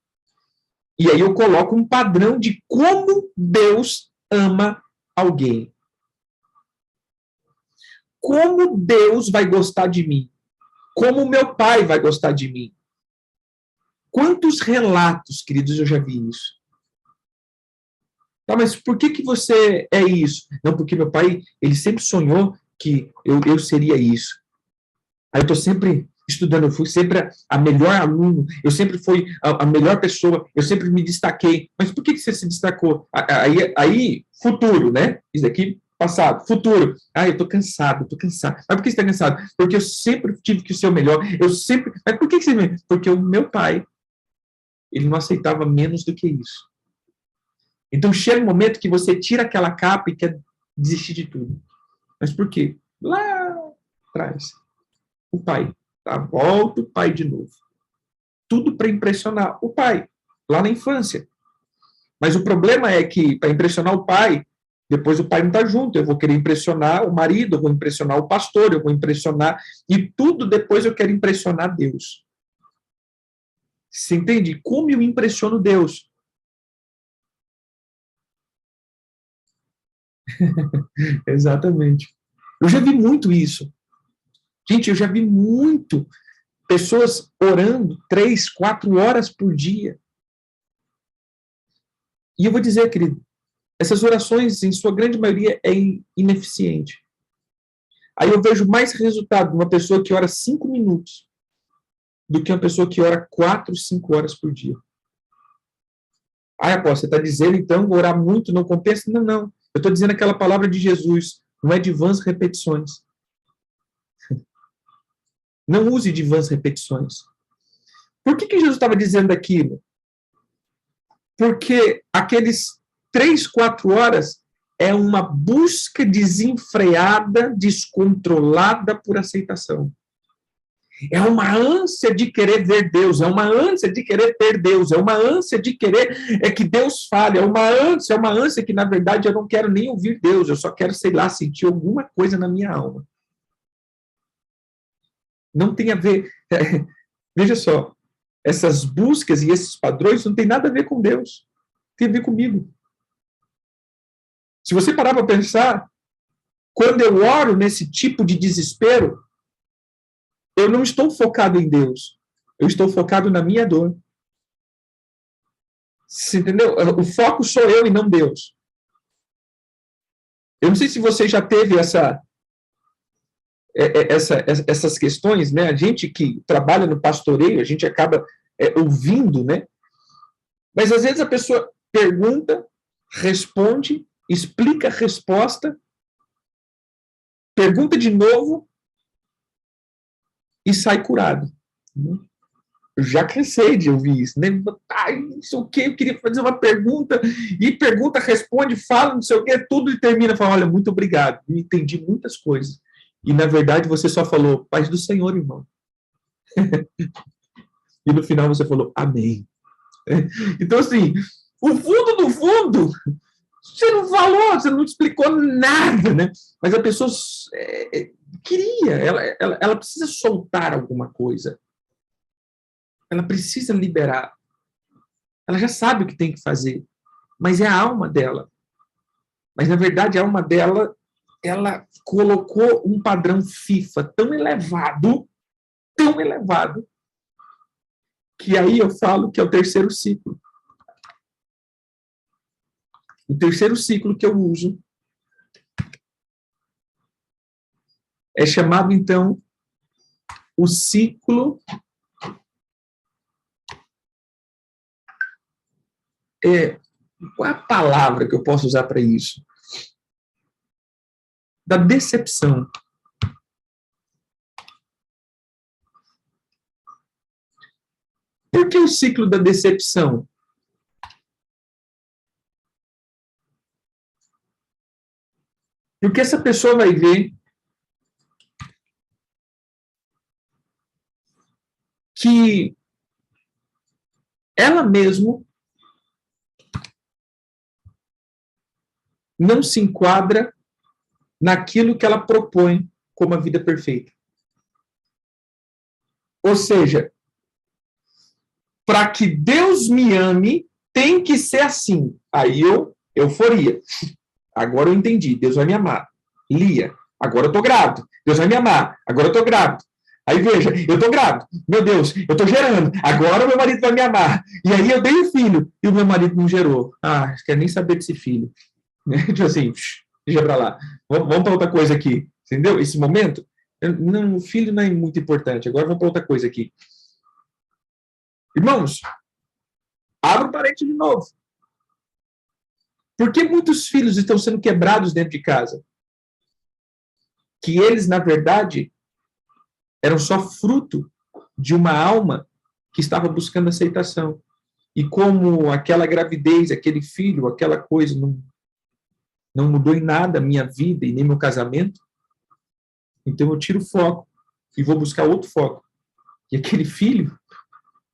S1: E aí eu coloco um padrão de como Deus ama alguém. Como Deus vai gostar de mim? Como meu pai vai gostar de mim? Quantos relatos, queridos, eu já vi isso? Tá, mas por que você é isso? Não, porque meu pai, ele sempre sonhou que eu seria isso. Aí eu estou sempre estudando, eu fui sempre a melhor aluno, eu sempre fui a melhor pessoa, eu sempre me destaquei. Mas por que você se destacou? Aí futuro, né? Isso aqui, passado. Futuro. Eu estou cansado. Mas por que você está cansado? Porque eu sempre tive que ser o melhor, Mas por que você... Porque o meu pai, ele não aceitava menos do que isso. Então chega um momento que você tira aquela capa e quer desistir de tudo. Mas por quê? Lá atrás, o pai. Tá? Volta o pai de novo. Tudo para impressionar o pai, lá na infância. Mas o problema é que, para impressionar o pai, depois o pai não está junto. Eu vou querer impressionar o marido, eu vou impressionar o pastor, eu vou impressionar... E tudo depois eu quero impressionar Deus. Você entende? Como eu impressiono Deus? Exatamente. Eu já vi muito isso. Gente, eu já vi muito pessoas orando 3, 4 horas por dia. E eu vou dizer, querido, essas orações, em sua grande maioria, é ineficiente. Aí eu vejo mais resultado de uma pessoa que ora 5 minutos do que uma pessoa que ora 4, 5 horas por dia. Apóstolo, você está dizendo, então, orar muito não compensa? Não, não. Eu estou dizendo aquela palavra de Jesus, não é de vãs repetições. Não use de vãs repetições. Por que Jesus estava dizendo aquilo? Porque aqueles 3, 4 horas é uma busca desenfreada, descontrolada por aceitação. É uma ânsia de querer ver Deus, é uma ânsia de querer ter Deus, é uma ânsia de querer que Deus fale, é uma ânsia que, na verdade, eu não quero nem ouvir Deus, eu só quero, sei lá, sentir alguma coisa na minha alma. Não tem a ver... Veja só, essas buscas e esses padrões não tem nada a ver com Deus, tem a ver comigo. Se você parar para pensar, quando eu oro nesse tipo de desespero, eu não estou focado em Deus. Eu estou focado na minha dor. Você entendeu? O foco sou eu e não Deus. Eu não sei se você já teve essas questões, né? A gente que trabalha no pastoreio, a gente acaba ouvindo, né? Mas às vezes a pessoa pergunta, responde, explica a resposta, pergunta de novo e sai curado. Eu já cansei de ouvir isso, né? Não sei o quê, eu queria fazer uma pergunta, e pergunta, responde, fala, não sei o quê, tudo e termina, fala, olha, muito obrigado, eu entendi muitas coisas. E, na verdade, você só falou, paz do Senhor, irmão. E no final você falou, amém. Então, assim, o fundo do fundo, você não falou, você não explicou nada, né? Mas a pessoa queria, ela precisa soltar alguma coisa. Ela precisa liberar. Ela já sabe o que tem que fazer, mas é a alma dela. Mas, na verdade, a alma dela, ela colocou um padrão FIFA tão elevado, que aí eu falo que é o terceiro ciclo. O terceiro ciclo que eu uso é chamado, então, o ciclo qual é a palavra que eu posso usar para isso? Da decepção. Por que o ciclo da decepção? Porque essa pessoa vai ver que ela mesma não se enquadra naquilo que ela propõe como a vida perfeita. Ou seja, para que Deus me ame, tem que ser assim. Aí euforia. Agora eu entendi, Deus vai me amar. Lia, agora eu estou grávido. Deus vai me amar, agora eu estou grávido. Aí veja, eu estou grávido. Meu Deus, eu estou gerando. Agora o meu marido vai me amar. E aí eu dei o filho e o meu marido não gerou. Ah, não quero nem saber desse filho. Tipo assim, deixa pra lá. Vamos para outra coisa aqui. Entendeu? Esse momento, não, o filho não é muito importante. Agora vamos para outra coisa aqui. Irmãos, abra o parênteses de novo. Por que muitos filhos estão sendo quebrados dentro de casa? Que eles, na verdade, eram só fruto de uma alma que estava buscando aceitação. E como aquela gravidez, aquele filho, aquela coisa não mudou em nada a minha vida e nem meu casamento, então eu tiro o foco e vou buscar outro foco. E aquele filho,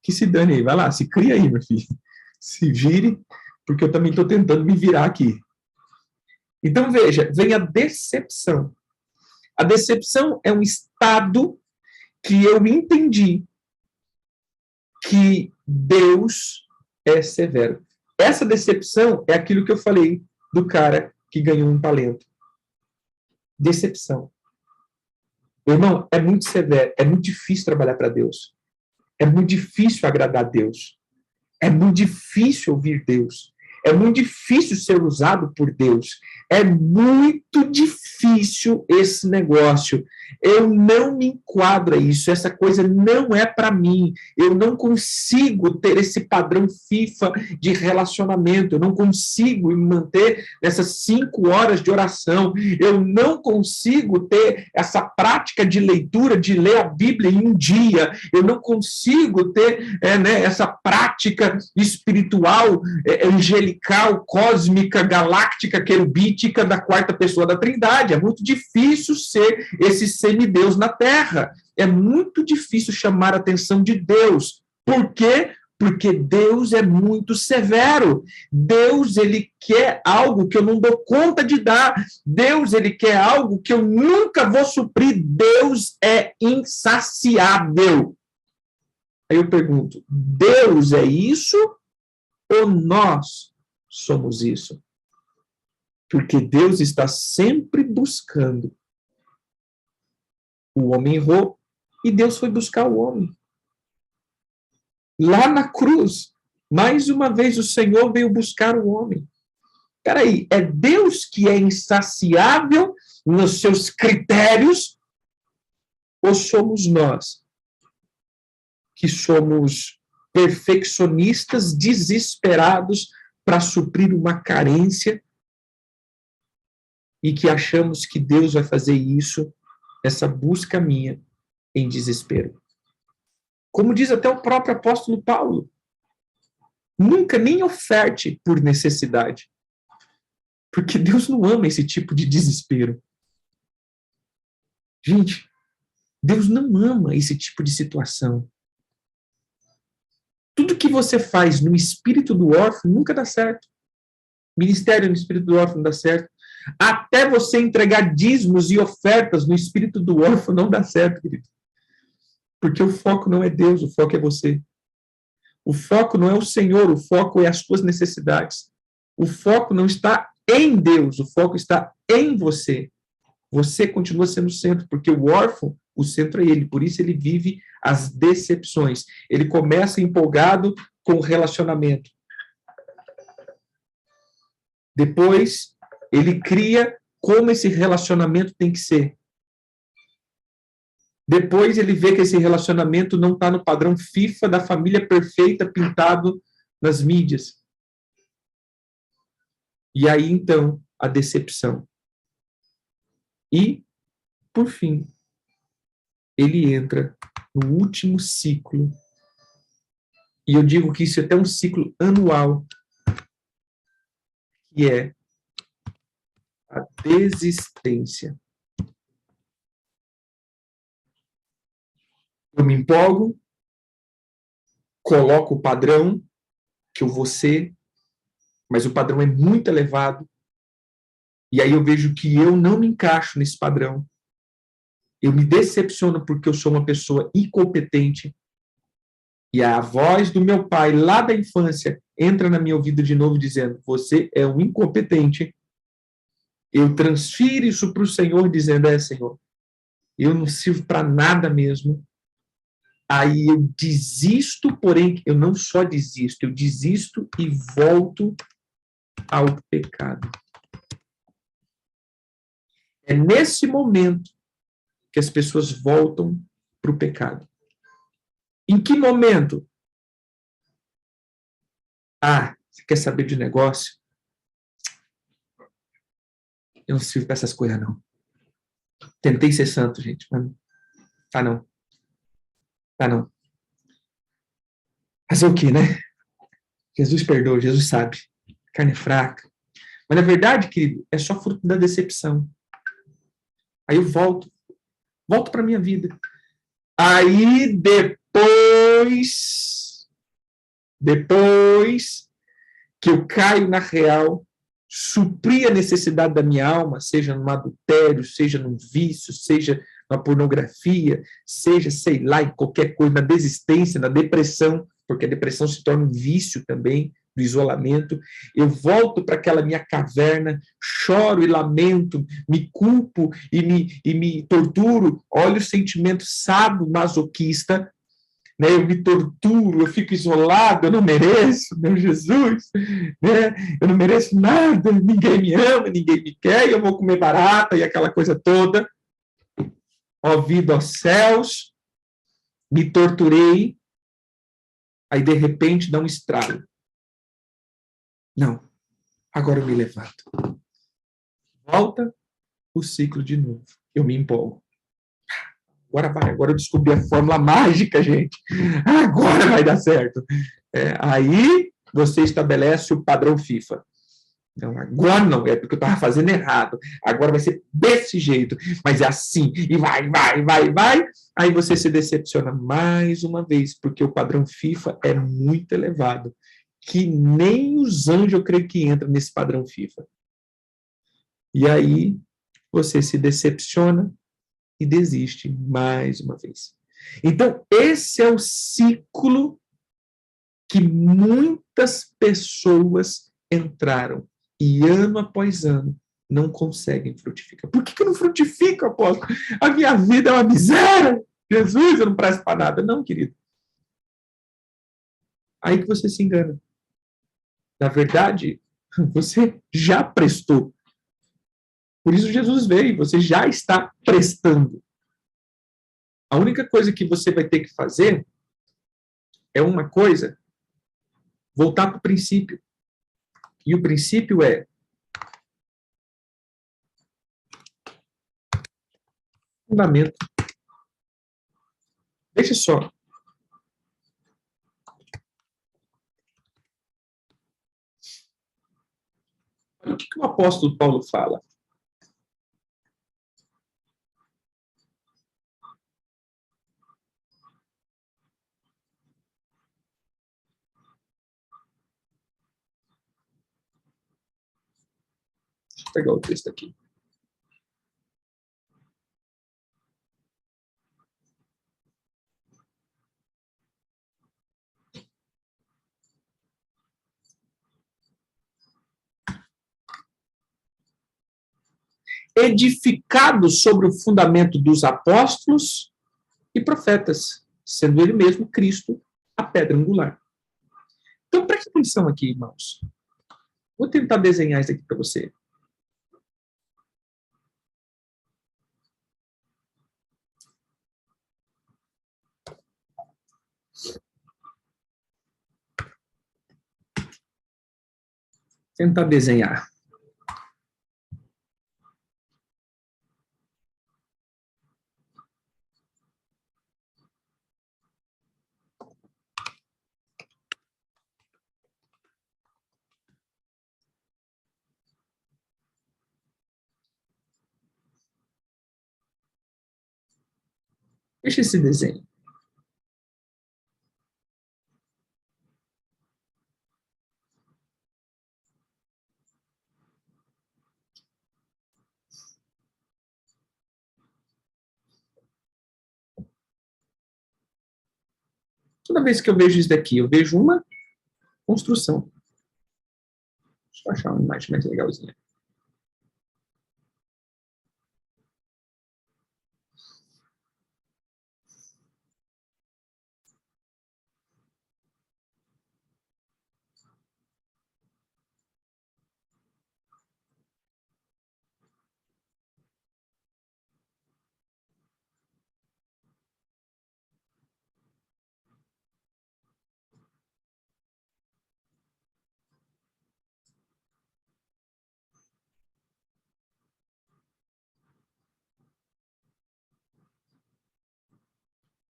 S1: que se dane aí, vai lá, se cria aí, meu filho. Se vire, porque eu também estou tentando me virar aqui. Então, veja, vem a decepção. A decepção é um estado que eu entendi que Deus é severo. Essa decepção é aquilo que eu falei do cara que ganhou um talento. Decepção. Irmão, é muito severo, é muito difícil trabalhar para Deus. É muito difícil agradar a Deus. É muito difícil ouvir Deus. É muito difícil ser usado por Deus. É muito difícil esse negócio. Eu não me enquadro a isso. Essa coisa não é para mim. Eu não consigo ter esse padrão FIFA de relacionamento. Eu não consigo me manter nessas 5 horas de oração. Eu não consigo ter essa prática de leitura, de ler a Bíblia em um dia. Eu não consigo ter essa prática espiritual, angelical, cósmica, galáctica, querubítica da quarta pessoa da Trindade. É muito difícil ser esse semideus na Terra. É muito difícil chamar a atenção de Deus. Por quê? Porque Deus é muito severo. Deus, ele quer algo que eu não dou conta de dar. Deus, ele quer algo que eu nunca vou suprir. Deus é insaciável. Aí eu pergunto, Deus é isso ou nós somos isso? Porque Deus está sempre buscando. O homem errou e Deus foi buscar o homem. Lá na cruz, mais uma vez o Senhor veio buscar o homem. Peraí, é Deus que é insaciável nos seus critérios ou somos nós que somos perfeccionistas, desesperados para suprir uma carência e que achamos que Deus vai fazer isso, essa busca minha, em desespero? Como diz até o próprio apóstolo Paulo, nunca nem oferte por necessidade, porque Deus não ama esse tipo de desespero. Gente, Deus não ama esse tipo de situação. Tudo que você faz no espírito do órfão nunca dá certo. Ministério no espírito do órfão não dá certo. Até você entregar dízimos e ofertas no espírito do órfão não dá certo, querido. Porque o foco não é Deus, o foco é você. O foco não é o Senhor, o foco é as suas necessidades. O foco não está em Deus, o foco está em você. Você continua sendo o centro, porque o órfão, o centro é ele, por isso ele vive as decepções. Ele começa empolgado com o relacionamento. Depois, ele cria como esse relacionamento tem que ser. Depois ele vê que esse relacionamento não está no padrão FIFA da família perfeita pintado nas mídias. E aí, então, a decepção. E, por fim, ele entra no último ciclo. E eu digo que isso é até um ciclo anual, que é a desistência. Eu me empolgo, coloco o padrão que eu vou ser, mas o padrão é muito elevado, e aí eu vejo que eu não me encaixo nesse padrão. Eu me decepciono porque eu sou uma pessoa incompetente, e a voz do meu pai, lá da infância, entra na minha ouvido de novo dizendo, você é um incompetente. Eu transfiro isso para o Senhor, dizendo, Senhor, eu não sirvo para nada mesmo. Aí eu desisto, porém, eu não só desisto, eu desisto e volto ao pecado. É nesse momento que as pessoas voltam para o pecado. Em que momento? Você quer saber de negócio? Eu não sirvo para essas coisas, não. Tentei ser santo, gente, mas não. Não. Fazer o quê, né? Jesus perdoa, Jesus sabe. Carne é fraca. Mas, na verdade, querido, é só fruto da decepção. Aí eu volto para a minha vida. Aí, depois que eu caio na real, suprir a necessidade da minha alma, seja num adultério, seja num vício, seja na pornografia, seja, sei lá, em qualquer coisa, na desistência, na depressão, porque a depressão se torna um vício também, do isolamento, eu volto para aquela minha caverna, choro e lamento, me culpo e me torturo, olha o sentimento sadomasoquista, né? Eu me torturo, eu fico isolado, eu não mereço, meu Jesus, né? Eu não mereço nada, ninguém me ama, ninguém me quer, eu vou comer barata e aquela coisa toda. Ó vida, ó céus, me torturei, aí de repente dá um estralo. Não, agora eu me levanto. Volta o ciclo de novo. Eu me empolgo. Agora vai, agora eu descobri a fórmula mágica, gente. Agora vai dar certo. Aí você estabelece o padrão FIFA. Então, agora não, é porque eu estava fazendo errado. Agora vai ser desse jeito, mas é assim, e vai, vai, vai, vai. Aí você se decepciona mais uma vez, porque o padrão FIFA é muito elevado, que nem os anjos, eu creio que entram nesse padrão FIFA. E aí você se decepciona e desiste mais uma vez. Então, esse é o ciclo que muitas pessoas entraram e ano após ano não conseguem frutificar. Por que eu não frutifico, apóstolo? A minha vida é uma miséria. Jesus, eu não presto para nada. Não, querido. Aí que você se engana. Na verdade, você já prestou. Por isso Jesus veio, você já está prestando. A única coisa que você vai ter que fazer é uma coisa, voltar para o princípio. E o princípio é fundamento. Veja só. O que o apóstolo Paulo fala? Deixa eu pegar o texto aqui. Edificado sobre o fundamento dos apóstolos e profetas, sendo ele mesmo Cristo a pedra angular. Então, preste atenção aqui, irmãos. Vou tentar desenhar isso aqui para você. Tentar desenhar. Deixa esse desenho. Toda vez que eu vejo isso daqui, eu vejo uma construção. Deixa eu achar uma imagem mais legalzinha.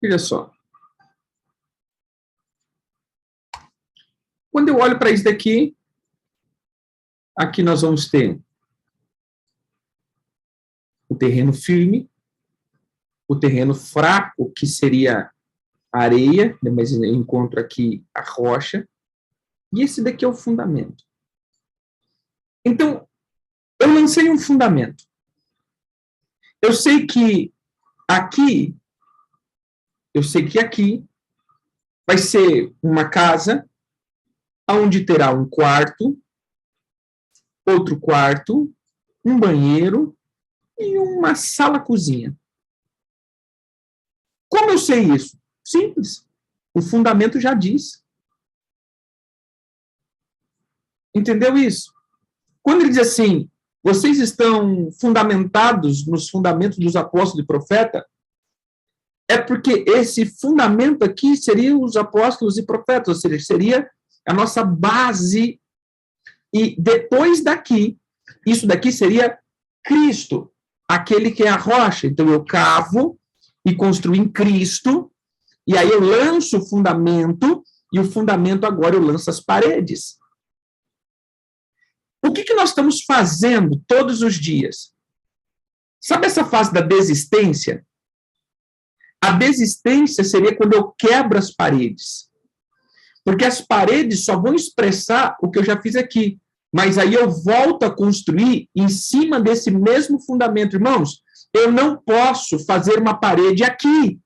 S1: Veja só. Quando eu olho para isso daqui, aqui nós vamos ter o terreno firme, o terreno fraco, que seria a areia, mas eu encontro aqui a rocha, e esse daqui é o fundamento. Então, eu lancei um fundamento. Eu sei que aqui, vai ser uma casa onde terá um quarto, outro quarto, um banheiro e uma sala-cozinha. Como eu sei isso? Simples. O fundamento já diz. Entendeu isso? Quando ele diz assim, vocês estão fundamentados nos fundamentos dos apóstolos e profeta, é porque esse fundamento aqui seria os apóstolos e profetas, ou seja, seria a nossa base, e depois daqui, isso daqui seria Cristo, aquele que é a rocha. Então eu cavo e construo em Cristo, e aí eu lanço o fundamento, e o fundamento agora eu lanço as paredes. O que nós estamos fazendo todos os dias? Sabe essa fase da desistência? A desistência seria quando eu quebro as paredes. Porque as paredes só vão expressar o que eu já fiz aqui. Mas aí eu volto a construir em cima desse mesmo fundamento. Irmãos, eu não posso fazer uma parede aqui.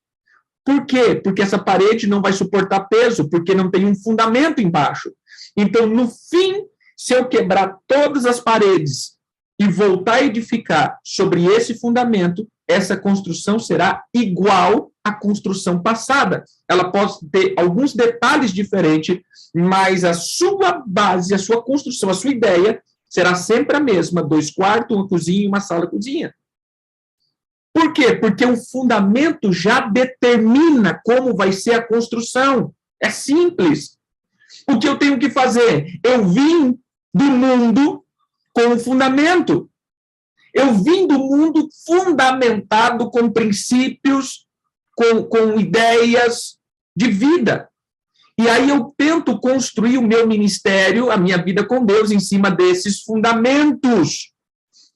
S1: Por quê? Porque essa parede não vai suportar peso, porque não tem um fundamento embaixo. Então, no fim, se eu quebrar todas as paredes e voltar a edificar sobre esse fundamento, essa construção será igual à construção passada. Ela pode ter alguns detalhes diferentes, mas a sua base, a sua construção, a sua ideia será sempre a mesma: 2 quartos, uma cozinha e uma sala-cozinha. Por quê? Porque o fundamento já determina como vai ser a construção. É simples. O que eu tenho que fazer? Eu vim do mundo com o fundamento. Eu vim do mundo fundamentado com princípios, com ideias de vida. E aí eu tento construir o meu ministério, a minha vida com Deus, em cima desses fundamentos.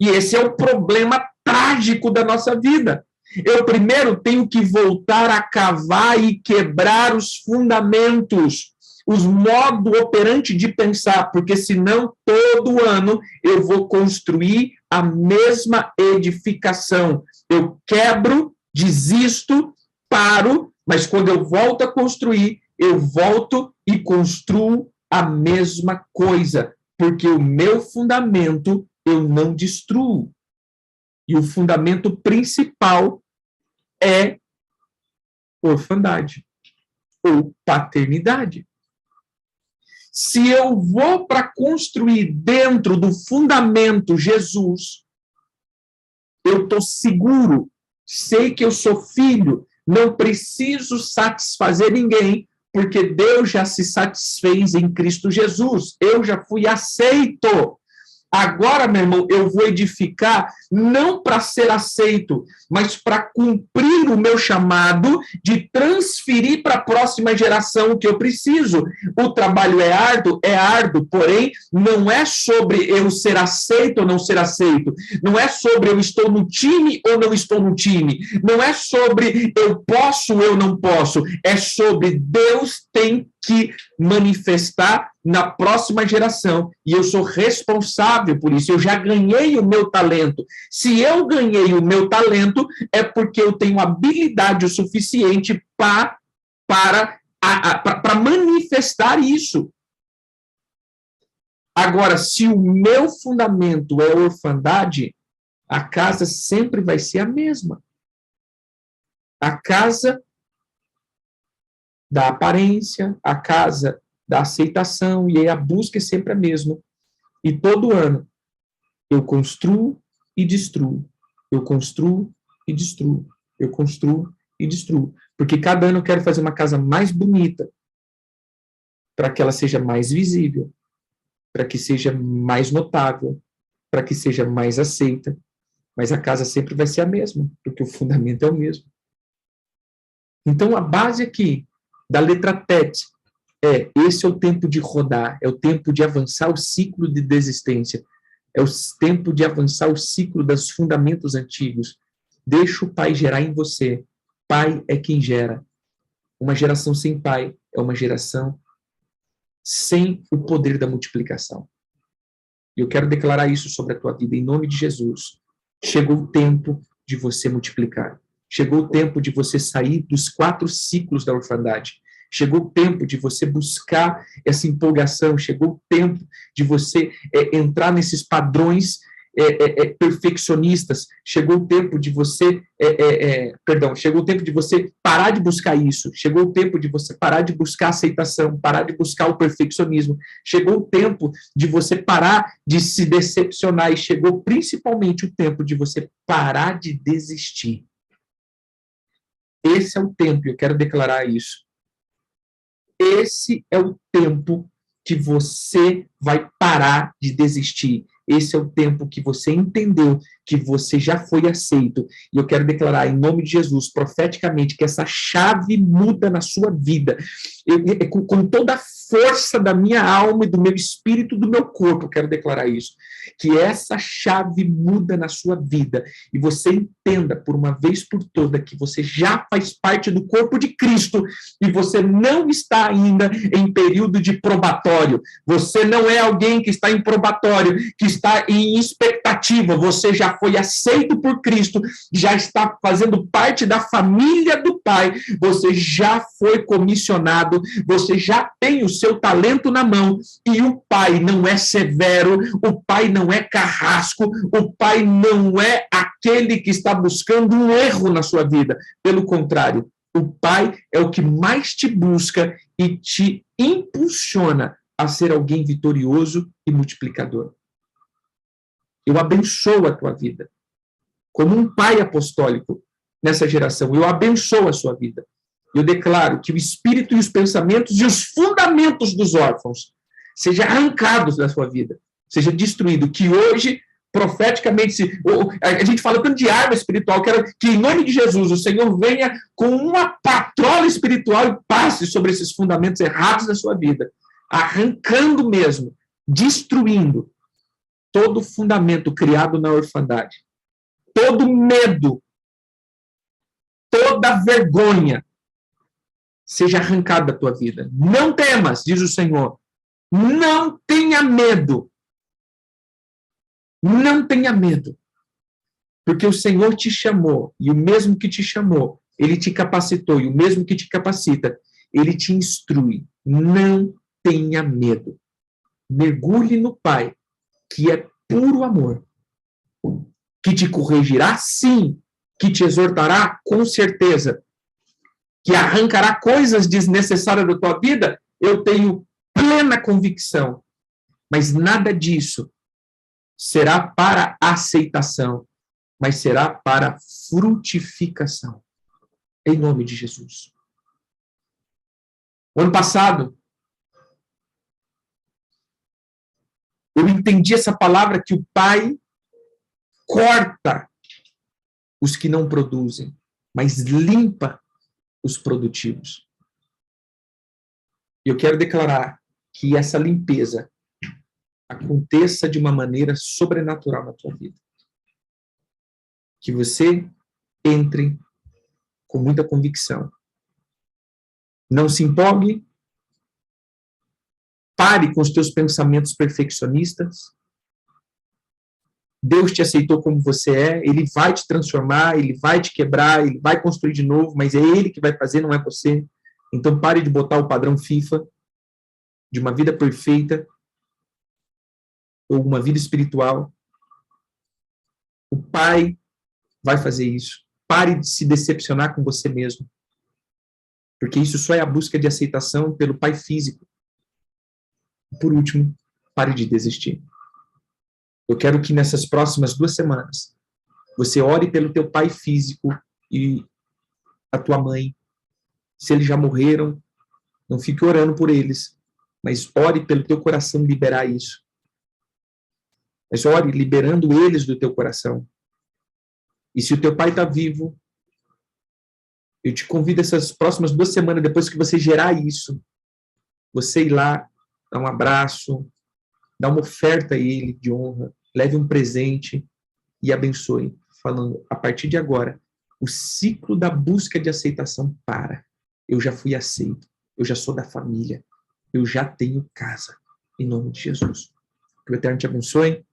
S1: E esse é o problema trágico da nossa vida. Eu primeiro tenho que voltar a cavar e quebrar os fundamentos, os modo operante de pensar, porque senão todo ano eu vou construir a mesma edificação. Eu quebro, desisto, paro, mas quando eu volto a construir, eu volto e construo a mesma coisa, porque o meu fundamento eu não destruo. E o fundamento principal é orfandade ou paternidade. Se eu vou para construir dentro do fundamento Jesus, eu estou seguro, sei que eu sou filho, não preciso satisfazer ninguém, porque Deus já se satisfez em Cristo Jesus. Eu já fui aceito. Agora, meu irmão, eu vou edificar não para ser aceito, mas para cumprir o meu chamado de transferir para a próxima geração o que eu preciso. O trabalho é árduo, porém, não é sobre eu ser aceito ou não ser aceito. Não é sobre eu estou no time ou não estou no time. Não é sobre eu posso ou eu não posso. É sobre Deus tem que manifestar na próxima geração, e eu sou responsável por isso. Eu já ganhei o meu talento. Se eu ganhei o meu talento, é porque eu tenho habilidade o suficiente para manifestar isso. Agora, se o meu fundamento é orfandade, a casa sempre vai ser a mesma. A casa da aparência, a casa da aceitação, e aí a busca é sempre a mesma. E todo ano eu construo e destruo. Eu construo e destruo. Eu construo e destruo. Porque cada ano eu quero fazer uma casa mais bonita, para que ela seja mais visível, para que seja mais notável, para que seja mais aceita. Mas a casa sempre vai ser a mesma, porque o fundamento é o mesmo. Então, a base aqui da letra TET esse é o tempo de rodar, é o tempo de avançar o ciclo de desistência, é o tempo de avançar o ciclo dos fundamentos antigos. Deixa o Pai gerar em você. Pai é quem gera. Uma geração sem pai é uma geração sem o poder da multiplicação. E eu quero declarar isso sobre a tua vida, em nome de Jesus. Chegou o tempo de você multiplicar. Chegou o tempo de você sair dos 4 ciclos da orfandade. Chegou o tempo de você buscar essa empolgação. Chegou o tempo de você entrar nesses padrões perfeccionistas. Chegou o tempo de você, chegou o tempo de você parar de buscar isso. Chegou o tempo de você parar de buscar aceitação, parar de buscar o perfeccionismo. Chegou o tempo de você parar de se decepcionar e chegou principalmente o tempo de você parar de desistir. Esse é o tempo, eu quero declarar isso. Esse é o tempo que você vai parar de desistir. Esse é o tempo que você entendeu que você já foi aceito. E eu quero declarar em nome de Jesus, profeticamente, que essa chave muda na sua vida. Com toda a força da minha alma e do meu espírito, do meu corpo, eu quero declarar isso. Que essa chave muda na sua vida. E você entenda, por uma vez por toda, que você já faz parte do corpo de Cristo e você não está ainda em período de probatório. Você não é alguém que está em probatório, que está em expectativa. Você já foi aceito por Cristo, já está fazendo parte da família do Pai. Você já foi comissionado, você já tem o seu talento na mão e o Pai não é severo, o Pai não é carrasco, o Pai não é aquele que está buscando um erro na sua vida. Pelo contrário, o Pai é o que mais te busca e te impulsiona a ser alguém vitorioso e multiplicador. Eu abençoo a tua vida. Como um pai apostólico nessa geração, eu abençoo a sua vida. Eu declaro que o espírito e os pensamentos e os fundamentos dos órfãos sejam arrancados da sua vida, seja destruído. Que hoje, profeticamente, a gente fala tanto de arma espiritual, quero que em nome de Jesus o Senhor venha com uma patrola espiritual e passe sobre esses fundamentos errados da sua vida, arrancando mesmo, destruindo todo fundamento criado na orfandade, todo medo, toda vergonha seja arrancada da tua vida. Não temas, diz o Senhor. Não tenha medo. Não tenha medo. Porque o Senhor te chamou, e o mesmo que te chamou, ele te capacitou, e o mesmo que te capacita, ele te instrui. Não tenha medo. Mergulhe no Pai, que é puro amor, que te corrigirá, sim, que te exortará, com certeza, que arrancará coisas desnecessárias da tua vida, eu tenho plena convicção. Mas nada disso será para aceitação, mas será para frutificação. Em nome de Jesus. O ano passado, eu entendi essa palavra que o Pai corta os que não produzem, mas limpa os produtivos. E eu quero declarar que essa limpeza aconteça de uma maneira sobrenatural na tua vida. Que você entre com muita convicção. Não se empolgue. Pare com os teus pensamentos perfeccionistas. Deus te aceitou como você é, Ele vai te transformar, Ele vai te quebrar, Ele vai construir de novo, mas é Ele que vai fazer, não é você. Então pare de botar o padrão FIFA de uma vida perfeita ou uma vida espiritual. O Pai vai fazer isso. Pare de se decepcionar com você mesmo. Porque isso só é a busca de aceitação pelo Pai físico. Por último, pare de desistir. Eu quero que nessas próximas 2 semanas você ore pelo teu pai físico e a tua mãe. Se eles já morreram, não fique orando por eles, mas ore pelo teu coração liberar isso. Mas ore liberando eles do teu coração. E se o teu pai está vivo, eu te convido essas próximas 2 semanas, depois que você gerar isso, você ir lá, dar um abraço, dar uma oferta a ele de honra, leve um presente e abençoe, falando, a partir de agora, o ciclo da busca de aceitação para. Eu já fui aceito, eu já sou da família, eu já tenho casa, em nome de Jesus. Que o Eterno te abençoe,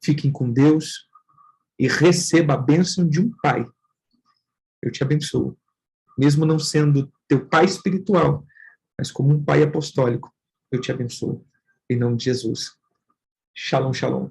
S1: fiquem com Deus e receba a bênção de um pai. Eu te abençoo, mesmo não sendo teu pai espiritual, mas como um pai apostólico, eu te abençoo, em nome de Jesus. Shalom, shalom.